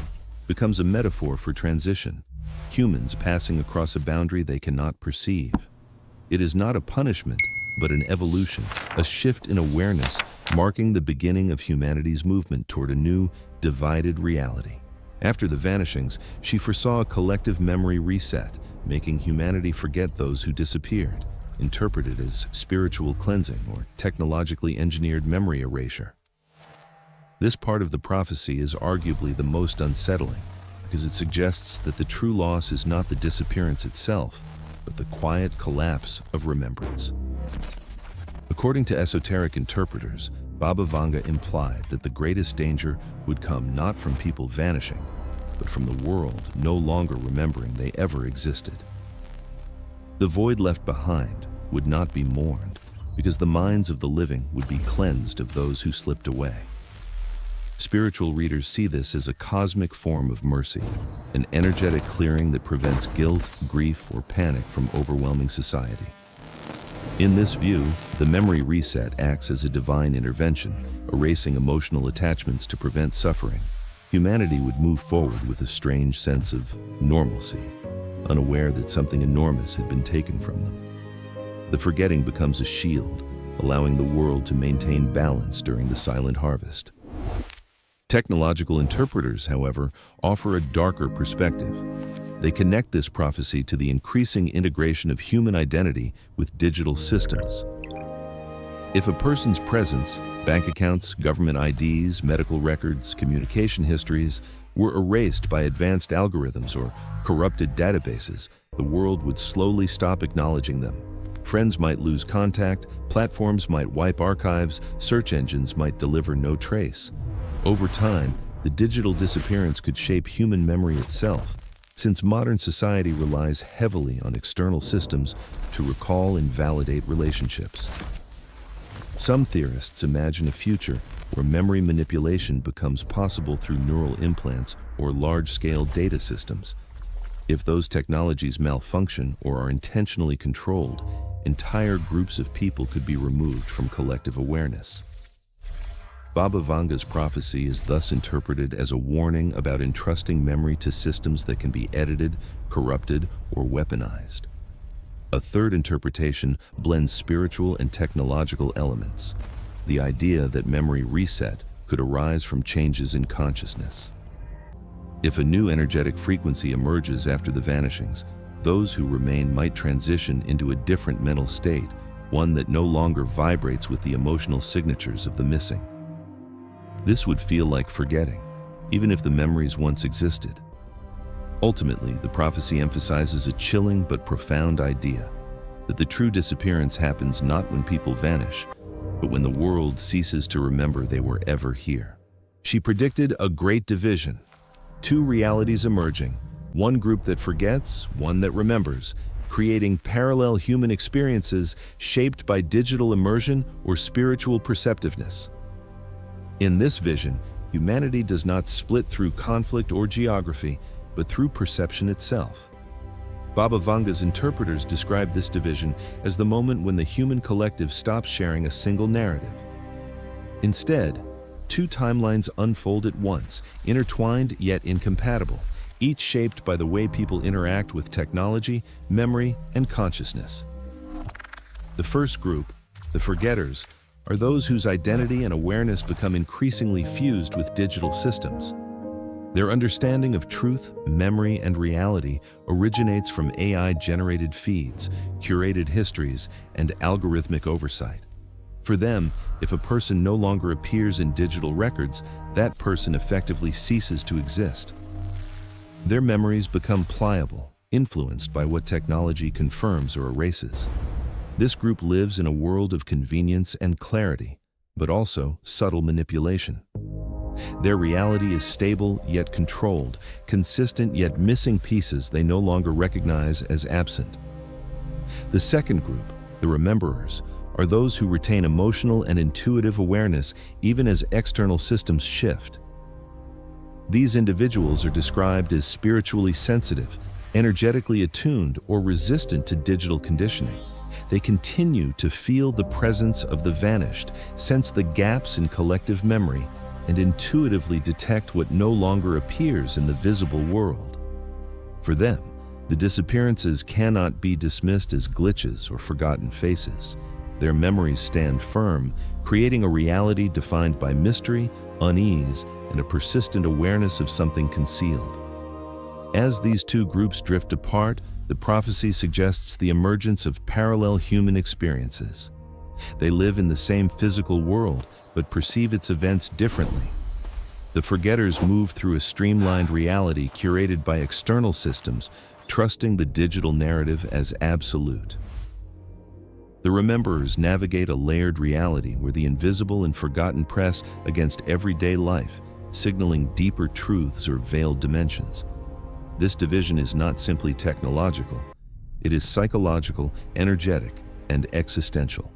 becomes a metaphor for transition, humans passing across a boundary they cannot perceive. It is not a punishment, but an evolution, a shift in awareness, marking the beginning of humanity's movement toward a new, divided reality. After the vanishings, she foresaw a collective memory reset, making humanity forget those who disappeared, interpreted as spiritual cleansing or technologically engineered memory erasure. This part of the prophecy is arguably the most unsettling, because it suggests that the true loss is not the disappearance itself, but the quiet collapse of remembrance. According to esoteric interpreters, Baba Vanga implied that the greatest danger would come not from people vanishing, but from the world no longer remembering they ever existed. The void left behind would not be mourned, because the minds of the living would be cleansed of those who slipped away. Spiritual readers see this as a cosmic form of mercy, an energetic clearing that prevents guilt, grief, or panic from overwhelming society. In this view, the memory reset acts as a divine intervention, erasing emotional attachments to prevent suffering. Humanity would move forward with a strange sense of normalcy, unaware that something enormous had been taken from them. The forgetting becomes a shield, allowing the world to maintain balance during the silent harvest. Technological interpreters, however, offer a darker perspective. They connect this prophecy to the increasing integration of human identity with digital systems. If a person's presence, bank accounts, government IDs, medical records, communication histories, were erased by advanced algorithms or corrupted databases, the world would slowly stop acknowledging them. Friends might lose contact, platforms might wipe archives, search engines might deliver no trace. Over time, the digital disappearance could shape human memory itself, since modern society relies heavily on external systems to recall and validate relationships. Some theorists imagine a future where memory manipulation becomes possible through neural implants or large-scale data systems. If those technologies malfunction or are intentionally controlled, entire groups of people could be removed from collective awareness. Baba Vanga's prophecy is thus interpreted as a warning about entrusting memory to systems that can be edited, corrupted, or weaponized. A third interpretation blends spiritual and technological elements, the idea that memory reset could arise from changes in consciousness. If a new energetic frequency emerges after the vanishings, those who remain might transition into a different mental state, one that no longer vibrates with the emotional signatures of the missing. This would feel like forgetting, even if the memories once existed. Ultimately, the prophecy emphasizes a chilling but profound idea, that the true disappearance happens not when people vanish, but when the world ceases to remember they were ever here. She predicted a great division, two realities emerging, one group that forgets, one that remembers, creating parallel human experiences shaped by digital immersion or spiritual perceptiveness. In this vision, humanity does not split through conflict or geography, but through perception itself. Baba Vanga's interpreters describe this division as the moment when the human collective stops sharing a single narrative. Instead, two timelines unfold at once, intertwined yet incompatible, each shaped by the way people interact with technology, memory, and consciousness. The first group, the forgetters, are those whose identity and awareness become increasingly fused with digital systems. Their understanding of truth, memory, and reality originates from AI-generated feeds, curated histories, and algorithmic oversight. For them, if a person no longer appears in digital records, that person effectively ceases to exist. Their memories become pliable, influenced by what technology confirms or erases. This group lives in a world of convenience and clarity, but also subtle manipulation. Their reality is stable yet controlled, consistent yet missing pieces they no longer recognize as absent. The second group, the rememberers, are those who retain emotional and intuitive awareness even as external systems shift. These individuals are described as spiritually sensitive, energetically attuned or resistant to digital conditioning. They continue to feel the presence of the vanished, sense the gaps in collective memory, and intuitively detect what no longer appears in the visible world. For them, the disappearances cannot be dismissed as glitches or forgotten faces. Their memories stand firm, creating a reality defined by mystery, unease, and a persistent awareness of something concealed. As these two groups drift apart, the prophecy suggests the emergence of parallel human experiences. They live in the same physical world, but perceive its events differently. The forgetters move through a streamlined reality curated by external systems, trusting the digital narrative as absolute. The rememberers navigate a layered reality where the invisible and forgotten press against everyday life, signaling deeper truths or veiled dimensions. This division is not simply technological. It is psychological, energetic, and existential.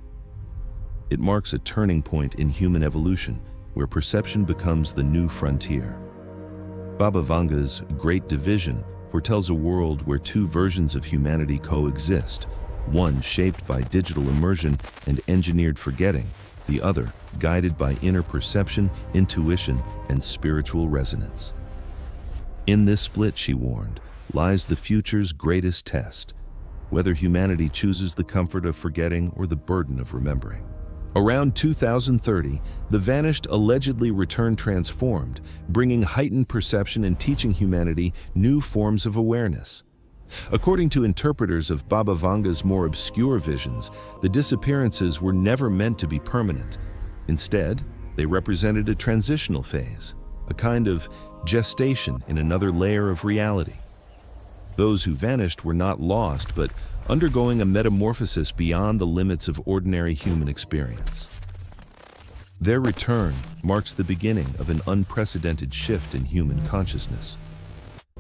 It marks a turning point in human evolution, where perception becomes the new frontier. Baba Vanga's Great Division foretells a world where two versions of humanity coexist, one shaped by digital immersion and engineered forgetting, the other guided by inner perception, intuition, and spiritual resonance. In this split, she warned, lies the future's greatest test, whether humanity chooses the comfort of forgetting or the burden of remembering. Around 2030, the vanished allegedly return transformed, bringing heightened perception and teaching humanity new forms of awareness. According to interpreters of Baba Vanga's more obscure visions, the disappearances were never meant to be permanent. Instead, they represented a transitional phase, a kind of gestation in another layer of reality. Those who vanished were not lost, but undergoing a metamorphosis beyond the limits of ordinary human experience. Their return marks the beginning of an unprecedented shift in human consciousness.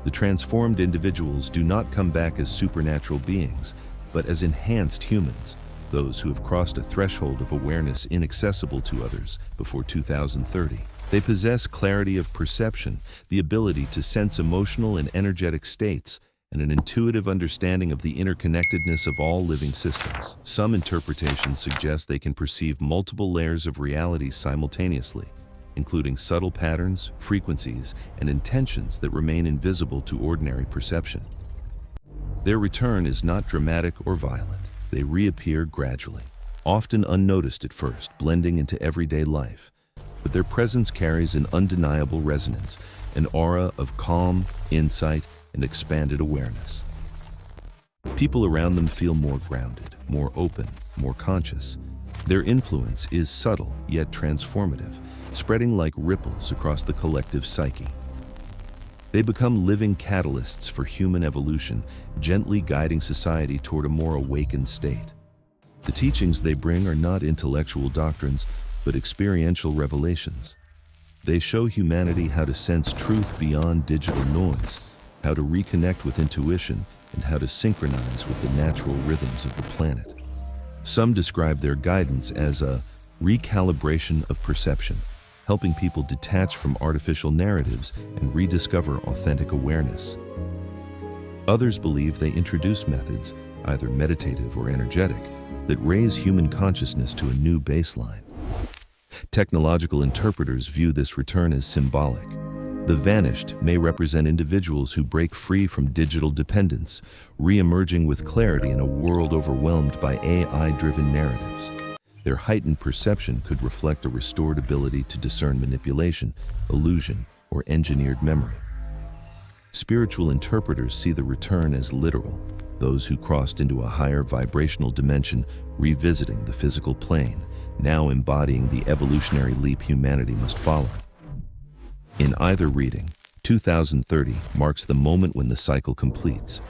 The transformed individuals do not come back as supernatural beings, but as enhanced humans, those who have crossed a threshold of awareness inaccessible to others before 2030. They possess clarity of perception, the ability to sense emotional and energetic states, and an intuitive understanding of the interconnectedness of all living systems. Some interpretations suggest they can perceive multiple layers of reality simultaneously, including subtle patterns, frequencies, and intentions that remain invisible to ordinary perception. Their return is not dramatic or violent. They reappear gradually, often unnoticed at first, blending into everyday life. But their presence carries an undeniable resonance, an aura of calm, insight, and expanded awareness. People around them feel more grounded, more open, more conscious. Their influence is subtle yet transformative, spreading like ripples across the collective psyche. They become living catalysts for human evolution, gently guiding society toward a more awakened state. The teachings they bring are not intellectual doctrines, but experiential revelations. They show humanity how to sense truth beyond digital noise, how to reconnect with intuition, and how to synchronize with the natural rhythms of the planet. Some describe their guidance as a recalibration of perception, helping people detach from artificial narratives and rediscover authentic awareness. Others believe they introduce methods, either meditative or energetic, that raise human consciousness to a new baseline. Technological interpreters view this return as symbolic. The vanished may represent individuals who break free from digital dependence, re-emerging with clarity in a world overwhelmed by AI-driven narratives. Their heightened perception could reflect a restored ability to discern manipulation, illusion, or engineered memory. Spiritual interpreters see the return as literal, those who crossed into a higher vibrational dimension revisiting the physical plane, now embodying the evolutionary leap humanity must follow. In either reading, 2030 marks the moment when the cycle completes.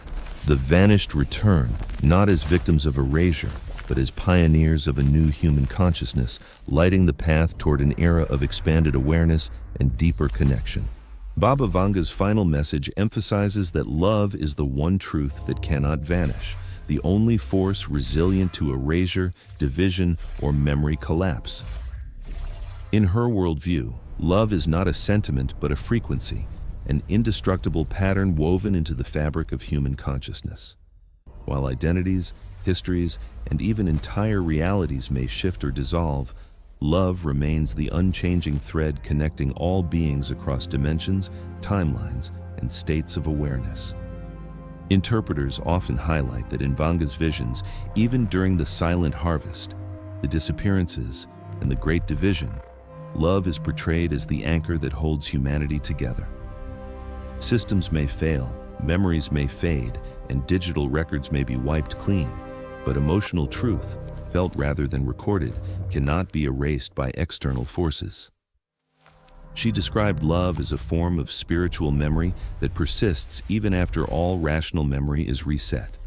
The vanished return, not as victims of erasure, but as pioneers of a new human consciousness, lighting the path toward an era of expanded awareness and deeper connection. Baba Vanga's final message emphasizes that love is the one truth that cannot vanish, the only force resilient to erasure, division, or memory collapse. In her worldview, love is not a sentiment but a frequency, an indestructible pattern woven into the fabric of human consciousness. While identities, histories, and even entire realities may shift or dissolve, love remains the unchanging thread connecting all beings across dimensions, timelines, and states of awareness. Interpreters often highlight that in Vanga's visions, even during the silent harvest, the disappearances, and the great division, love is portrayed as the anchor that holds humanity together. Systems may fail, memories may fade, and digital records may be wiped clean, but emotional truth, felt rather than recorded, cannot be erased by external forces. She described love as a form of spiritual memory that persists even after all rational memory is reset.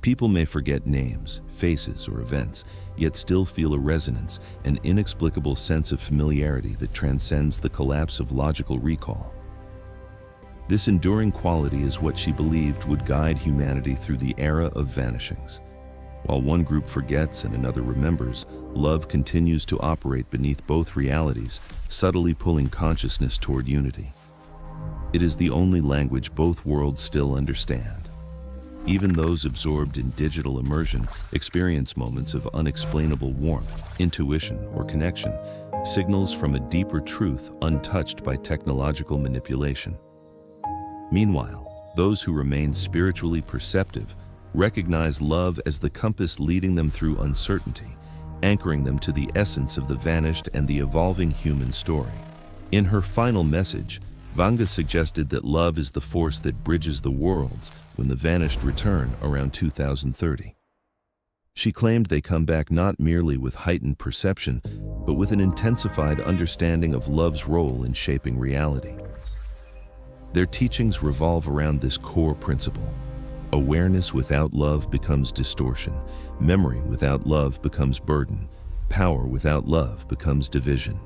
People may forget names, faces, or events, yet still feel a resonance, an inexplicable sense of familiarity that transcends the collapse of logical recall. This enduring quality is what she believed would guide humanity through the era of vanishings. While one group forgets and another remembers, love continues to operate beneath both realities, subtly pulling consciousness toward unity. It is the only language both worlds still understand. Even those absorbed in digital immersion experience moments of unexplainable warmth, intuition, or connection, signals from a deeper truth untouched by technological manipulation. Meanwhile, those who remain spiritually perceptive recognize love as the compass leading them through uncertainty, anchoring them to the essence of the vanished and the evolving human story. In her final message, Vanga suggested that love is the force that bridges the worlds when the vanished return around 2030. She claimed they come back not merely with heightened perception, but with an intensified understanding of love's role in shaping reality. Their teachings revolve around this core principle. Awareness without love becomes distortion. Memory without love becomes burden. Power without love becomes division.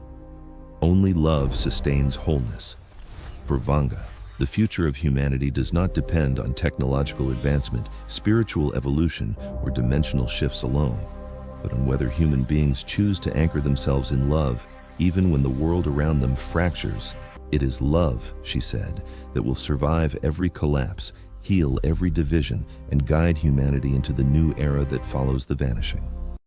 Only love sustains wholeness. For Vanga, the future of humanity does not depend on technological advancement, spiritual evolution, or dimensional shifts alone, but on whether human beings choose to anchor themselves in love, even when the world around them fractures. It is love, she said, that will survive every collapse, heal every division, and guide humanity into the new era that follows the vanishing.